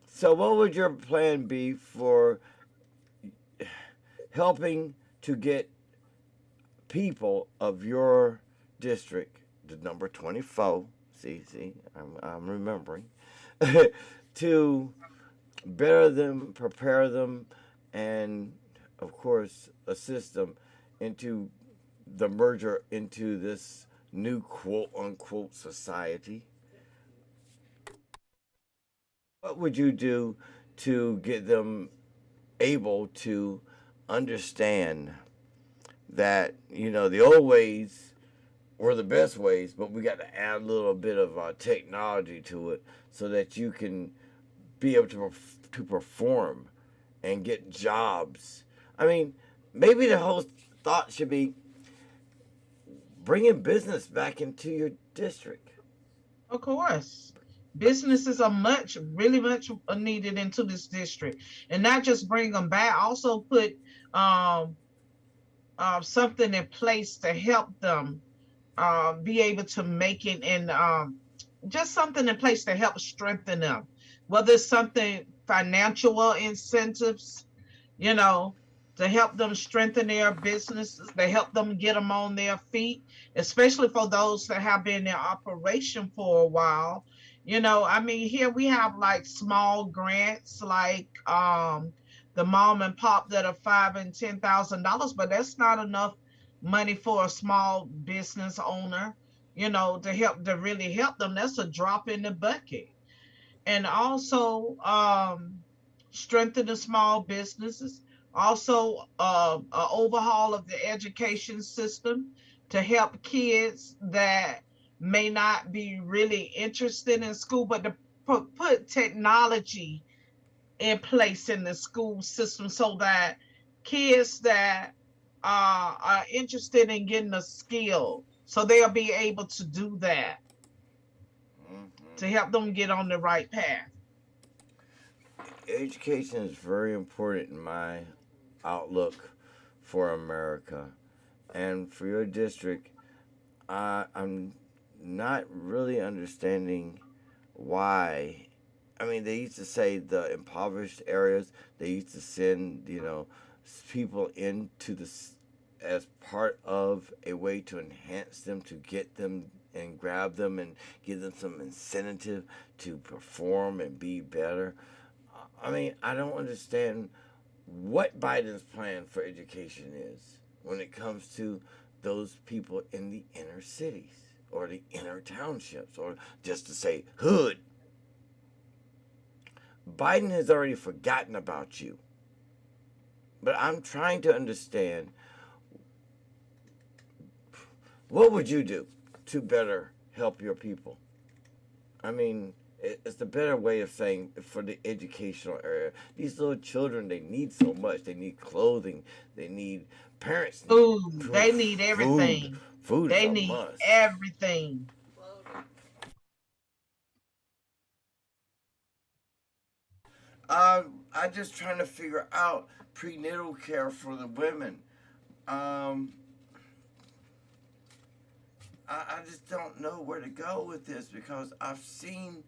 So what would your plan be for helping to get people of your district, the number 24, I'm remembering, to better them, prepare them, and of course assist them into the merger into this new quote-unquote society? What would you do to get them able to understand that, the old ways were the best ways, but we got to add a little bit of technology to it so that you can be able to perform and get jobs? I mean, maybe the whole thought should be bringing business back into your district. Of course. Businesses are really much needed into this district. And not just bring them back, also put something in place to help them be able to make it, and just something in place to help strengthen them. Whether it's something financial incentives, to help them strengthen their businesses, to help them get them on their feet, especially for those that have been in operation for a while. Here we have like small grants, like the mom and pop that are $5,000 and $10,000, but that's not enough money for a small business owner, to really help them. That's a drop in the bucket. And also strengthen the small businesses. Also, an overhaul of the education system to help kids that may not be really interested in school, but to put technology in place in the school system so that kids that are interested in getting a skill, so they'll be able to do that, to help them get on the right path. Education is very important in my outlook for America. And for your district, I'm not really understanding why. I mean, they used to say the impoverished areas, they used to send, people into this as part of a way to enhance them, to get them and grab them and give them some incentive to perform and be better. I mean, I don't understand what Biden's plan for education is when it comes to those people in the inner cities or the inner townships, or just to say hood. Biden has already forgotten about you. But I'm trying to understand, what would you do to better help your people? I mean, it's the better way of saying for the educational area. These little children, they need so much. They need clothing. They need parents. Food. They need everything. Food They is a need must. everything. I'm just trying to figure out prenatal care for the women. I just don't know where to go with this, because I've seen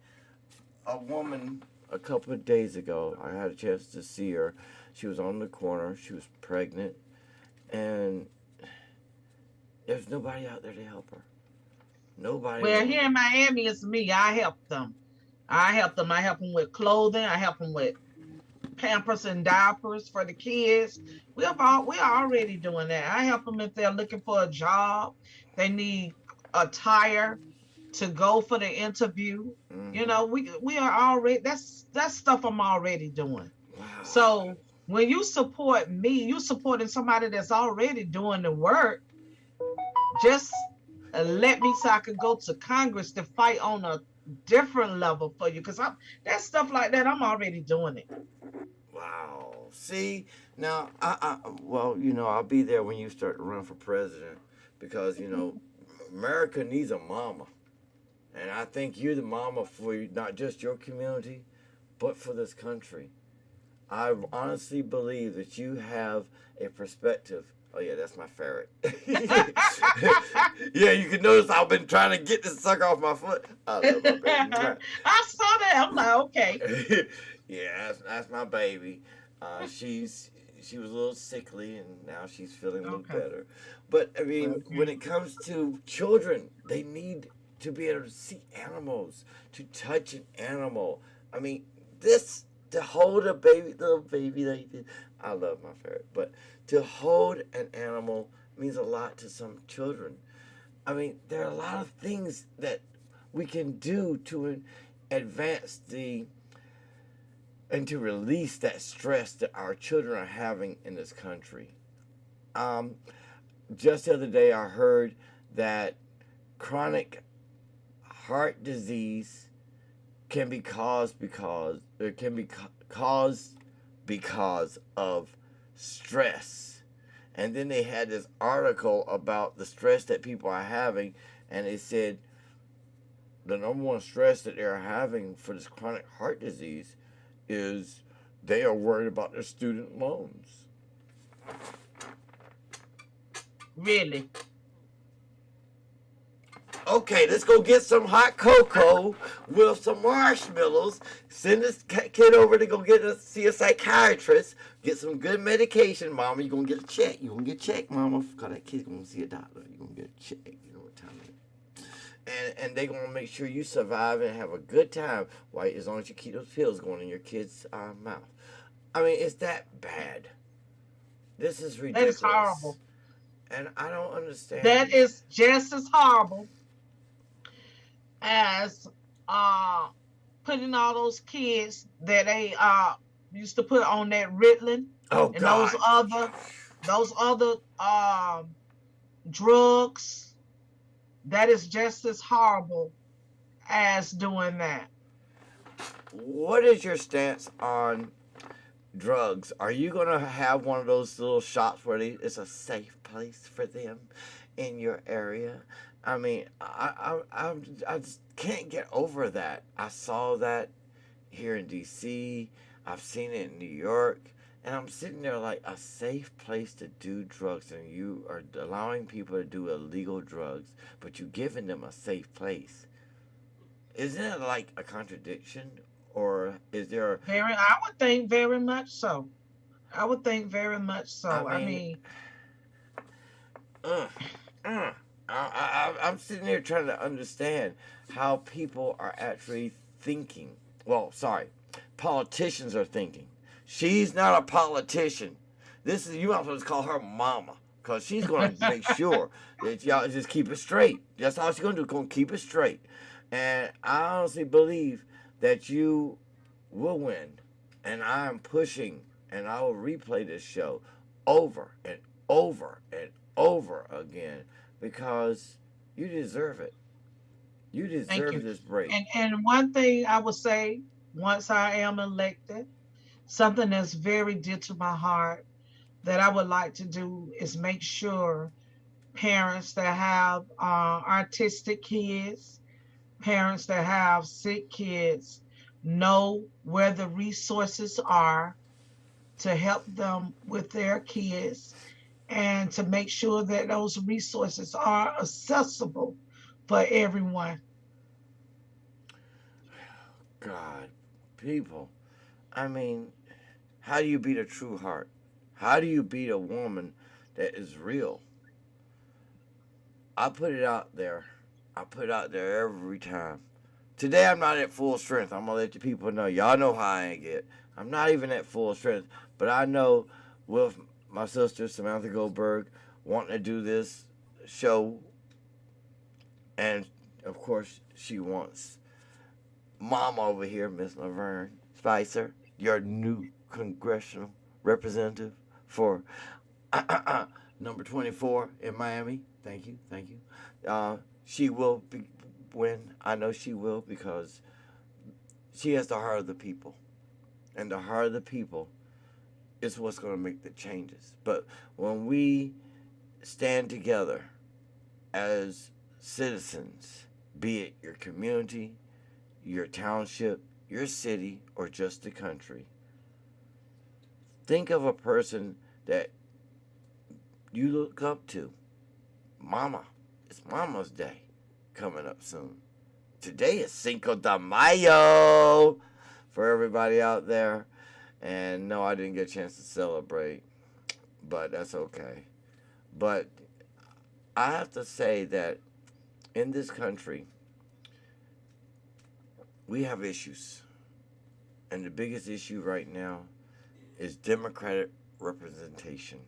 a woman a couple of days ago. I had a chance to see her. She was on the corner. She was pregnant, and there's nobody out there to help her. Nobody. Well, here in Miami, it's me. I help them. I help them with clothing. I help them with Pampers and diapers for the kids. We're already doing that. I help them if they're looking for a job. They need attire to go for the interview. Mm-hmm. You know, we are already, that's stuff I'm already doing. Wow. So when you support me, you supporting somebody that's already doing the work. Just let me, so I can go to Congress to fight on a different level for you, because that stuff like that, I'm already doing it. Wow. See, now well, you know, I'll be there when you start to run for president, because, you know, America needs a mama. And I think you're the mama for not just your community, but for this country. I honestly believe that you have a perspective. Oh, yeah, that's my ferret. Yeah, you can notice I've been trying to get this sucker off my foot. I love my baby. I saw that. I'm like, okay. Yeah, that's my baby. She was a little sickly, and now she's feeling a little better. But, I mean, when it comes to children, they need to be able to see animals, to touch an animal. I mean, to hold a little baby, I love my ferret, but to hold an animal means a lot to some children. I mean, there are a lot of things that we can do to advance and to release that stress that our children are having in this country. Just the other day, I heard that chronic heart disease can be caused because of stress. And then they had this article about the stress that people are having, and they said the number one stress that they're having for this chronic heart disease is they are worried about their student loans. Really? Okay, let's go get some hot cocoa with some marshmallows. Send this kid over to go see a psychiatrist. Get some good medication, Mama. You're going to get a check. You're going to get checked, Mama. Because that kid's going to see a doctor. You're going to get a check. You know what time it is. And they're going to make sure you survive and have a good time, as long as you keep those pills going in your kid's mouth. I mean, it's that bad. This is ridiculous. That is horrible. And I don't understand. That is just as horrible as putting all those kids that they used to put on that Ritalin and God. those other drugs. That is just as horrible as doing that. What is your stance on drugs? Are you going to have one of those little shops where it's a safe place for them in your area? I mean, I just can't get over that. I saw that here in D.C. I've seen it in New York. And I'm sitting there like, a safe place to do drugs, and you are allowing people to do illegal drugs, but you're giving them a safe place. Isn't it like a contradiction? Or is there... I would think very much so. I would think very much so. I'm sitting there trying to understand how people are actually thinking. Well, sorry, politicians are thinking. She's not a politician. You might as well just call her Mama, because she's going to make sure that y'all just keep it straight. That's all she's going to do, going to keep it straight. And I honestly believe that you will win. And I am pushing, and I will replay this show over and over and over again because you deserve it. You deserve this break. And one thing I would say, once I am elected, something that's very dear to my heart that I would like to do is make sure parents that have artistic kids, parents that have sick kids, know where the resources are to help them with their kids, and to make sure that those resources are accessible for everyone. God, people, I mean, how do you beat a true heart? How do you beat a woman that is real? I put it out there. I put it out there every time. Today I'm not at full strength. I'm going to let you people know. Y'all know how I get. I'm not even at full strength. But I know with my sister, Samantha Goldberg, wanting to do this show, and of course she wants Mom over here, Miss LaVern Spicer, your new congressional representative for number 24 in Miami. Thank you. She will win. I know she will, because she has the heart of the people. And the heart of the people is what's going to make the changes. But when we stand together as citizens, be it your community, your township, your city, or just the country, think of a person that you look up to. Mama. It's Mama's Day coming up soon. Today is Cinco de Mayo for everybody out there. And no, I didn't get a chance to celebrate, but that's okay. But I have to say that in this country, we have issues. And the biggest issue right now is Democratic representation.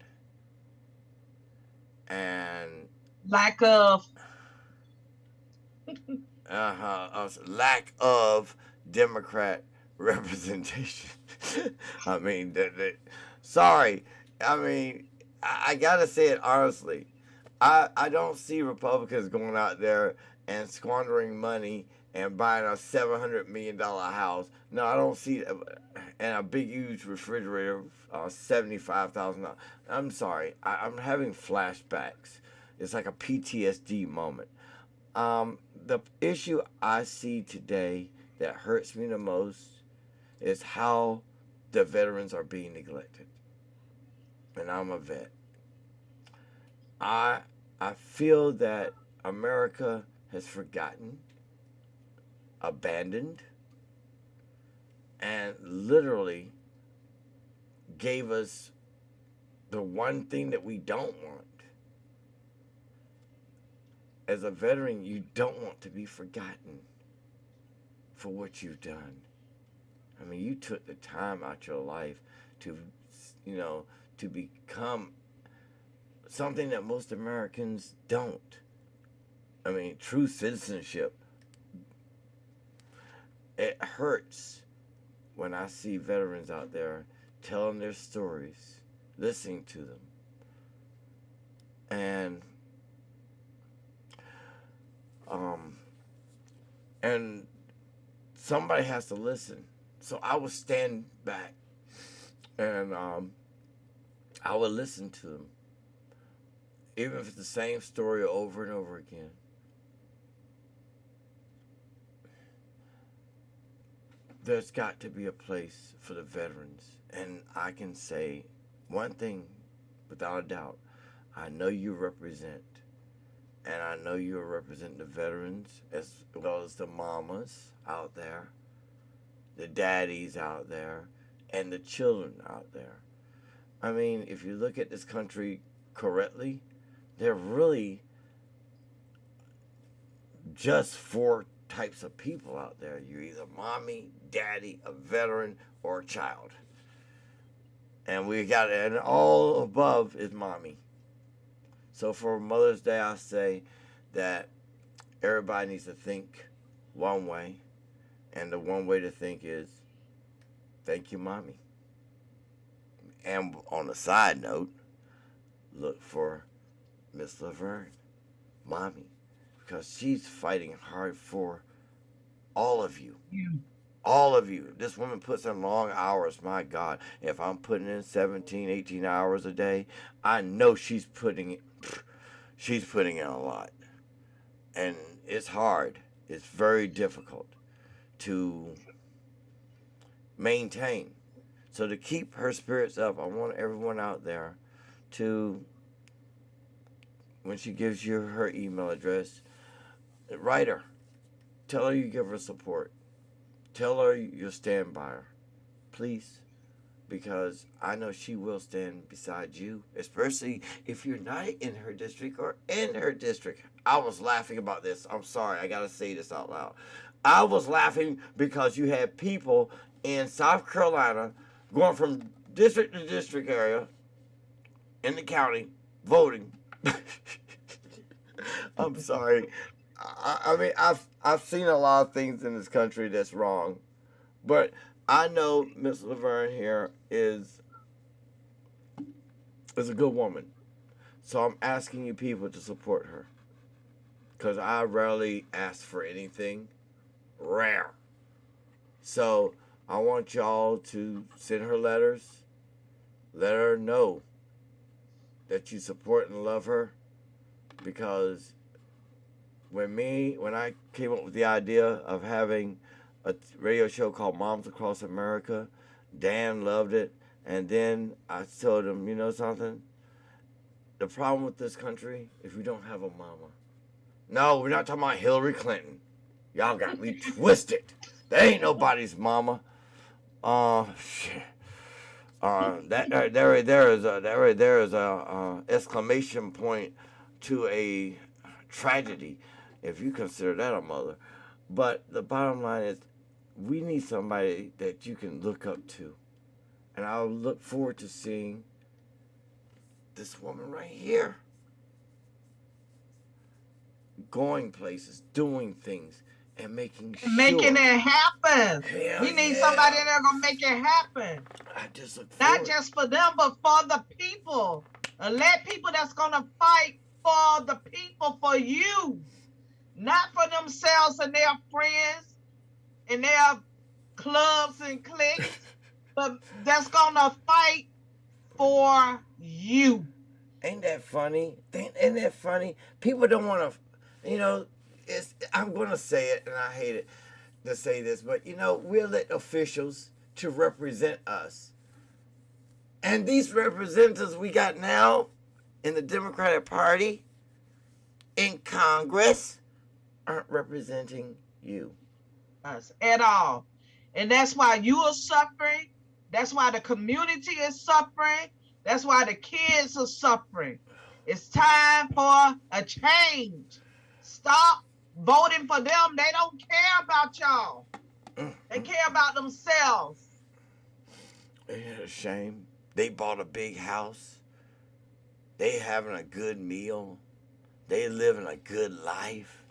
And Lack of lack of Democrat representation. I mean, sorry. I mean, I gotta say it honestly. I don't see Republicans going out there and squandering money and buying a $700 million house. No, I don't see it. And a big, huge refrigerator, $75,000. I'm sorry. I'm having flashbacks. It's like a PTSD moment. The issue I see today that hurts me the most is how the veterans are being neglected. And I'm a vet. I feel that America has forgotten, abandoned, and literally gave us the one thing that we don't want. As a veteran, you don't want to be forgotten for what you've done. I mean, you took the time out your life to, to become something that most Americans don't. I mean, true citizenship. It hurts when I see veterans out there telling their stories, listening to them. And somebody has to listen. So I would stand back and I would listen to them, even if it's the same story over and over again. There's got to be a place for the veterans. And I can say one thing without a doubt. I know you represent. And I know you represent the veterans as well as the mamas out there, the daddies out there, and the children out there. I mean, if you look at this country correctly, there are really just 4 types of people out there. You're either mommy, daddy, a veteran, or a child. And we got, and all above is mommy. So for Mother's Day, I say that everybody needs to think one way, and the one way to think is, thank you, Mommy. And on a side note, look for Miss LaVern, Mommy, because she's fighting hard for all of you. All of you. This woman puts in long hours. My God, if I'm putting in 17, 18 hours a day, I know she's putting in a lot. And it's hard. It's very difficult to maintain. So to keep her spirits up, I want everyone out there to, when she gives you her email address, write her. Tell her you give her support. Tell her you'll stand by her. Please. Because I know she will stand beside you, especially if you're not in her district or in her district. I was laughing about this. I'm sorry. I got to say this out loud. I was laughing because you had people in South Carolina going from district to district area in the county voting. I'm sorry. I mean, I've seen a lot of things in this country that's wrong, but I know Miss LaVern here is a good woman, so I'm asking you people to support her, because I rarely ask for anything, rare. So I want y'all to send her letters, let her know that you support and love her, because when I came up with the idea of having a radio show called Moms Across America, Dan loved it, and then I told him, you know something? The problem with this country is we don't have a mama. No, we're not talking about Hillary Clinton. Y'all got me twisted. There ain't nobody's mama. Shit. There is a exclamation point to a tragedy, if you consider that a mother. But the bottom line is, we need somebody that you can look up to. And I'll look forward to seeing this woman right here going places, doing things, and making it happen. Hell We need yeah. somebody that's gonna make it happen. I just look forward. Not just for them, but for the people. Elect people that's gonna fight for the people, for you, not for themselves and their friends and their clubs and cliques, but that's gonna fight for you. Ain't that funny? Ain't that funny? People don't want to, I'm going to say it, and I hate it to say this, but, we elect officials to represent us. And these representatives we got now in the Democratic Party, in Congress, aren't representing you. Us at all. And that's why you are suffering. That's why the community is suffering. That's why the kids are suffering. It's time for a change. Stop voting for them. They don't care about y'all. They care about themselves. Ain't it a shame? They bought a big house. They having a good meal. They living a good life.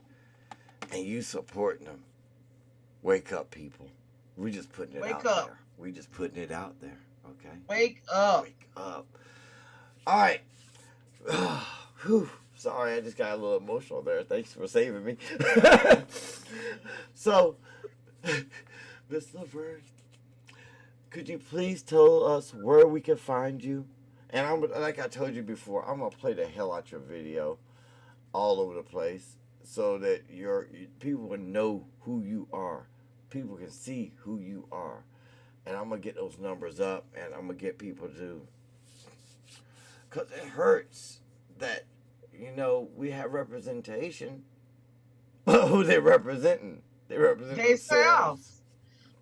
And you supporting them. Wake up, people. We just putting it out there. We just putting it out there, okay? Wake up. Wake up. All right. Whew. Sorry, I just got a little emotional there. Thanks for saving me. So, Miss LaVern, could you please tell us where we can find you? And like I told you before, I'm going to play the hell out your video all over the place so that people will know who you are. People can see who you are. And I'm going to get those numbers up, and I'm going to get people to... Because it hurts that, we have representation. But who they representing? They represent themselves.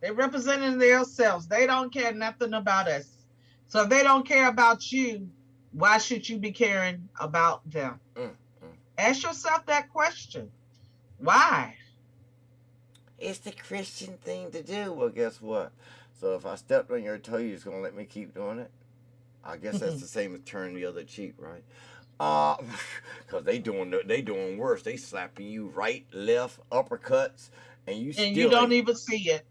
They representing themselves. They don't care nothing about us. So if they don't care about you, why should you be caring about them? Ask yourself that question. Why? It's the Christian thing to do. Well, guess what? So if I stepped on your toe, you're just going to let me keep doing it? I guess that's the same as turning the other cheek, right? Uh, cause they doing worse. They slapping you right, left, uppercuts, and you And still you don't ain't- even see it.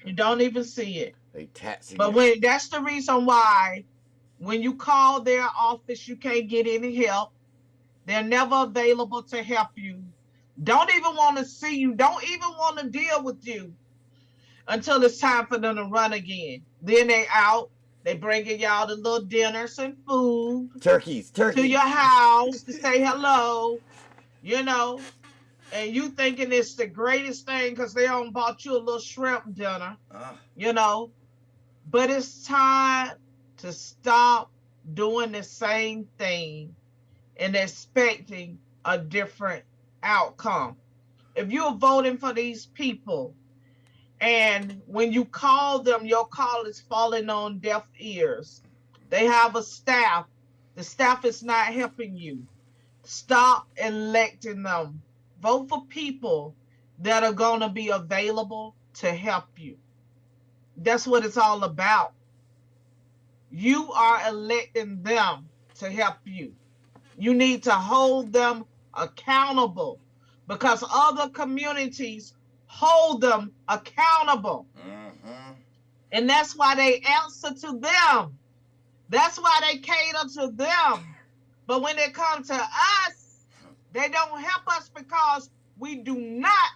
You don't even see it. They taxing But you. when that's the reason why when you call their office, you can't get any help. They're never available to help you. Don't even want to see you. Don't even want to deal with you until it's time for them to run again. Then they out. They bringing y'all to little dinners and food Turkeys. to your house to say hello, you know, and you thinking it's the greatest thing because they don't bought you a little shrimp dinner, you know. But it's time to stop doing the same thing and expecting a different outcome. If you're voting for these people and when you call them, your call is falling on deaf ears. They have a staff. The staff is not helping you. Stop electing them. Vote for people that are going to be available to help you. That's what it's all about. You are electing them to help you. You need to hold them accountable because other communities hold them accountable. And that's why they answer to them. That's why they cater to them. But when it comes to us, they don't help us because we do not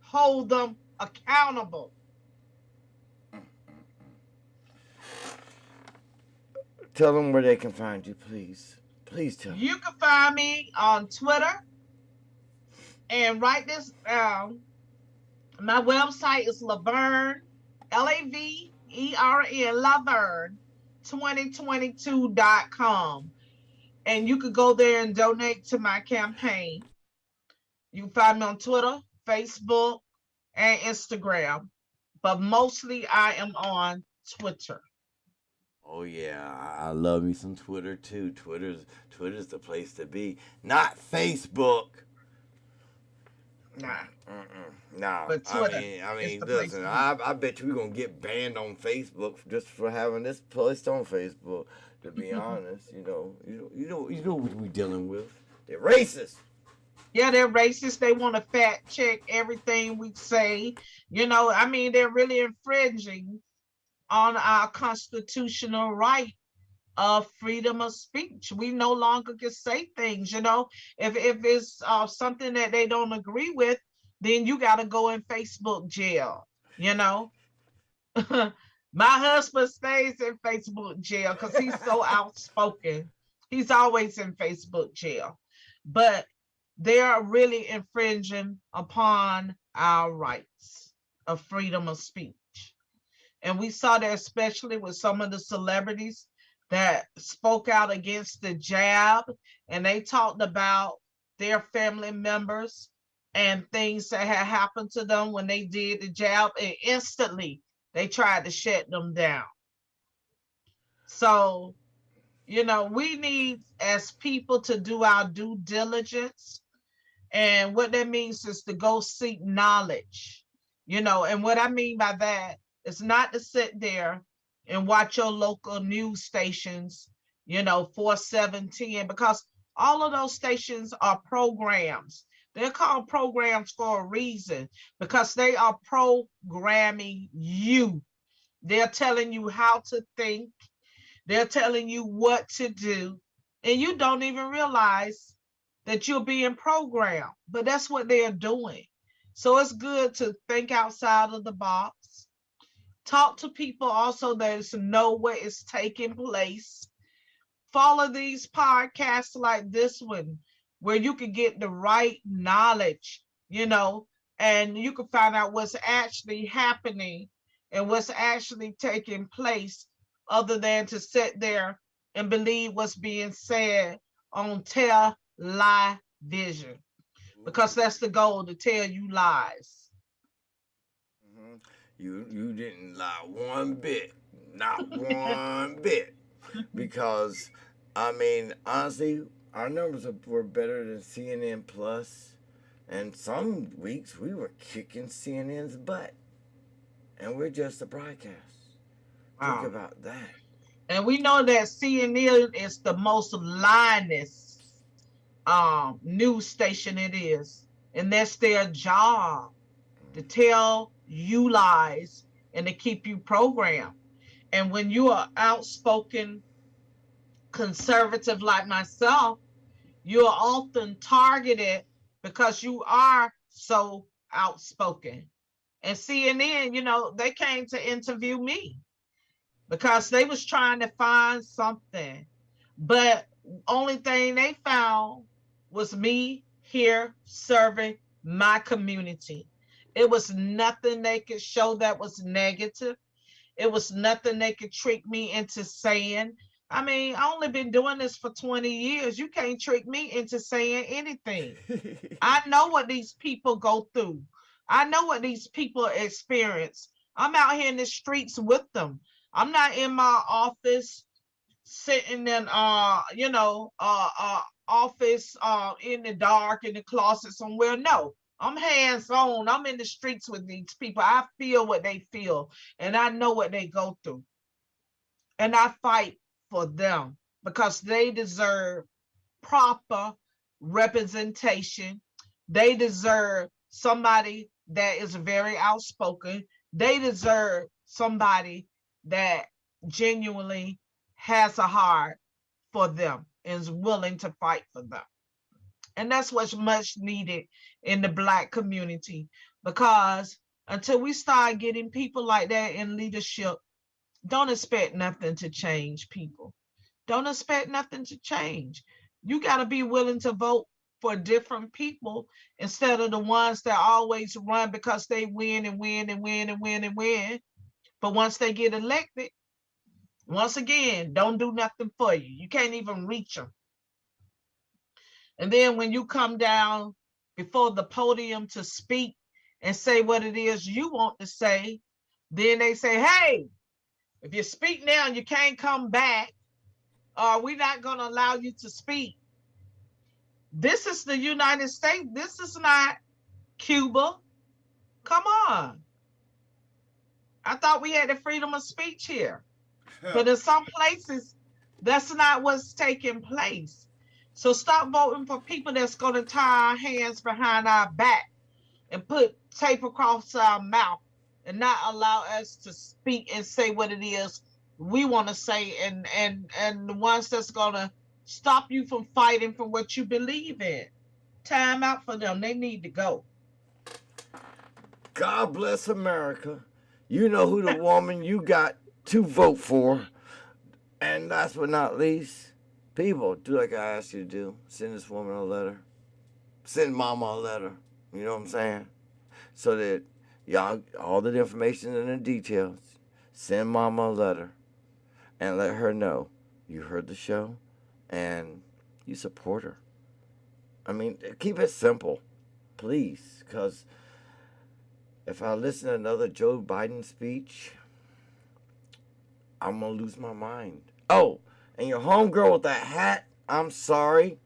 hold them accountable. Tell them where they can find you, please. Please tell them. You can find me on Twitter and write this down. My website is LaVern, LaVern, LaVern 2022.com. And you could go there and donate to my campaign. You can find me on Twitter, Facebook, and Instagram. But mostly I am on Twitter. Oh yeah, I love me some Twitter too. Twitter's the place to be. Not Facebook. Nah. Nah. But Twitter I is mean, the place listen. to be. I bet you we're gonna get banned on Facebook just for having this post on Facebook. To be honest, you know what we dealing with. They're racist. Yeah, they're racist. They want to fact check everything we say. You know, I mean, they're really infringing on our constitutional right of freedom of speech. We no longer can say things, you know. If it's something that they don't agree with, then you got to go in Facebook jail, you know. My husband stays in Facebook jail because he's so outspoken. He's always in Facebook jail. But they are really infringing upon our rights of freedom of speech. And we saw that especially with some of the celebrities that spoke out against the jab, and they talked about their family members and things that had happened to them when they did the jab, and instantly they tried to shut them down. So, you know, we need as people to do our due diligence. And what that means is to go seek knowledge, you know. And what I mean by that is not to sit there and watch your local news stations, you know, 4, 7, 10, because all of those stations are programs. They're called programs for a reason because they are programming you. They're telling you how to think. They're telling you what to do. And you don't even realize that you're being programmed, but that's what they're doing. So it's good to think outside of the box. Talk to people also that know what is taking place. Follow these podcasts like this one, where you can get the right knowledge, you know, and you can find out what's actually happening and what's actually taking place, other than to sit there and believe what's being said on television, because that's the goal, to tell you lies. You didn't lie one bit, not one bit, because I mean honestly, our numbers were better than CNN Plus, and some weeks we were kicking CNN's butt, and we're just a broadcast. Think about that. And we know that CNN is the most lioness news station it is. And that's their job, to tell you lies and to keep you programmed. And when you are outspoken conservative like myself, you're often targeted because you are so outspoken. And CNN, they came to interview me because they was trying to find something. But only thing they found was me here serving my community. It was nothing they could show that was negative. It was nothing they could trick me into saying. I mean, I only been doing this for 20 years. You can't trick me into saying anything. I know what these people go through. I know what these people experience. I'm out here in the streets with them. I'm not in my office sitting in office in the dark in the closet somewhere. No, I'm hands on. I'm in the streets with these people. I feel what they feel and I know what they go through. And I fight for them because they deserve proper representation. They deserve somebody that is very outspoken. They deserve somebody that genuinely has a heart for them and is willing to fight for them. And that's what's much needed in the Black community, because until we start getting people like that in leadership, don't expect nothing to change, people. Don't expect nothing to change. You got to be willing to vote for different people instead of the ones that always run because they win and win and win and win and win. But once they get elected, once again, don't do nothing for you. You can't even reach them. And then when you come down before the podium to speak and say what it is you want to say, then they say, hey, if you speak now, you can't come back. We're not going to allow you to speak. This is the United States. This is not Cuba. Come on. I thought we had the freedom of speech here. But in some places, that's not what's taking place. So stop voting for people that's going to tie our hands behind our back and put tape across our mouth and not allow us to speak and say what it is we want to say, and the ones that's going to stop you from fighting for what you believe in. Time out for them. They need to go. God bless America. You know who the woman you got to vote for. And last but not least, people, do like I asked you to do. Send this woman a letter. Send mama a letter. You know what I'm saying? So that y'all, all the information and the details, send mama a letter and let her know you heard the show and you support her. I mean, keep it simple, please, because if I listen to another Joe Biden speech, I'm going to lose my mind. Oh, and your homegirl with that hat, I'm sorry.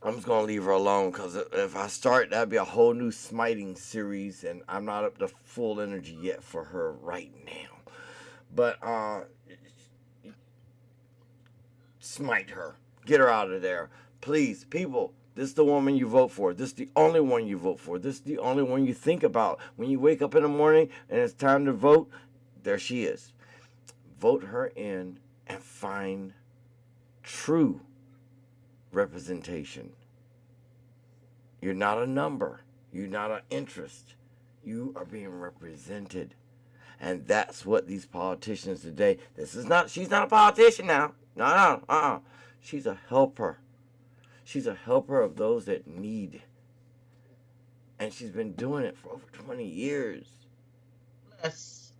I'm just going to leave her alone, because if I start, that'd be a whole new smiting series, and I'm not up to full energy yet for her right now. But, smite her. Get her out of there. Please, people, this is the woman you vote for. This is the only one you vote for. This is the only one you think about. When you wake up in the morning and it's time to vote, there she is. Vote her in and find true representation. You're not a number. You're not an interest. You are being represented. And that's what these politicians today, she's not a politician now. No. She's a helper. She's a helper of those that need. And she's been doing it for over 20 years. Plus.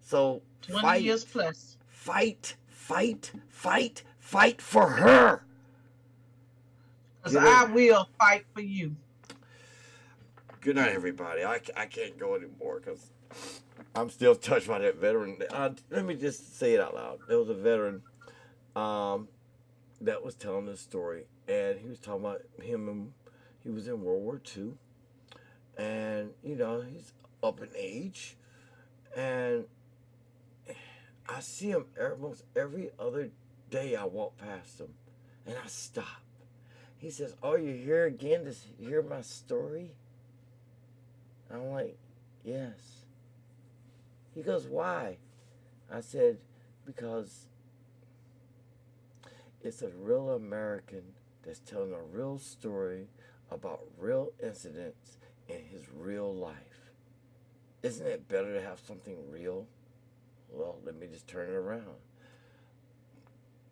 So 20 years plus. Fight for her. Because I will fight for you. Good night, everybody. I can't go anymore because I'm still touched by that veteran. Let me just say it out loud. There was a veteran that was telling this story, and he was talking about he was in World War II, and, he's up in age, and I see him almost every other day I walked past him and I stopped. He says, "Oh, you're here again to hear my story?" I'm like, "Yes." He goes, "Why?" I said, "Because it's a real American that's telling a real story about real incidents in his real life. Isn't it better to have something real?" Well, let me just turn it around.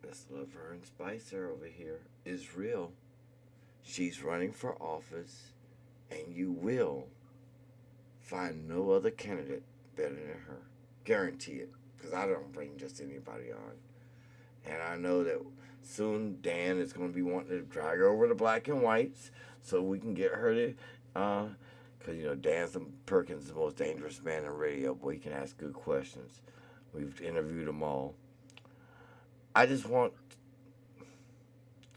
This LaVern Spicer over here is real. She's running for office, and you will find no other candidate better than her. Guarantee it, because I don't bring just anybody on. And I know that soon Dan is going to be wanting to drag her over to black and whites so we can get her to, because, you know, Dan Perkins is the most dangerous man in radio. Boy, he can ask good questions. We've interviewed them all. I just want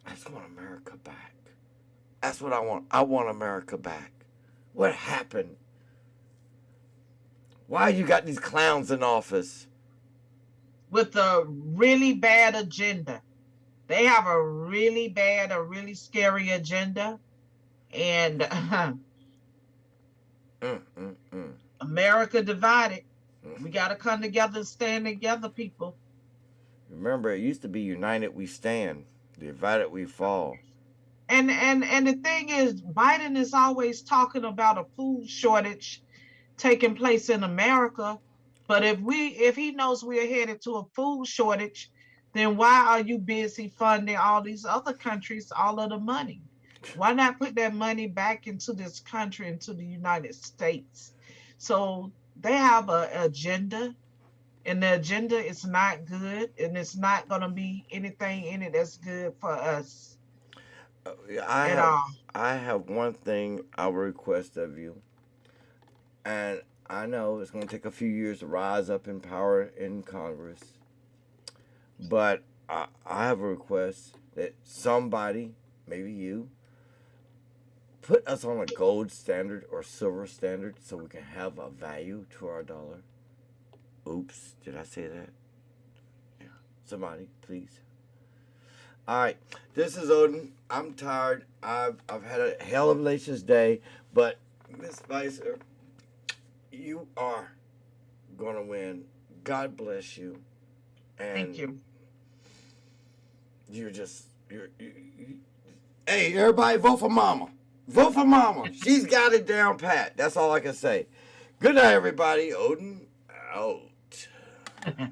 America back. That's what I want. I want America back. What happened? Why you got these clowns in office? With a really bad agenda. They have a really bad, a really scary agenda. And America divided. We got to come together and stand together, people. Remember, it used to be united we stand, divided we fall. And the thing is, Biden is always talking about a food shortage taking place in America. But if he knows we're headed to a food shortage, then why are you busy funding all these other countries all of the money? Why not put that money back into this country, into the United States? So they have an agenda, and the agenda is not good, and it's not going to be anything in it that's good for us. I have one thing I will request of you, and I know it's going to take a few years to rise up in power in Congress, but I have a request that somebody, maybe you, put us on a gold standard or silver standard so we can have a value to our dollar. Oops, did I say that? Yeah. Somebody, please. All right, this is Odin. I'm tired. I've had a hell of a latest day, but Miss Spicer, you are gonna win. God bless you. And Thank you. You're hey, everybody, vote for Mama. Vote for Mama. She's got it down pat. That's all I can say. Good night, everybody. Odin out.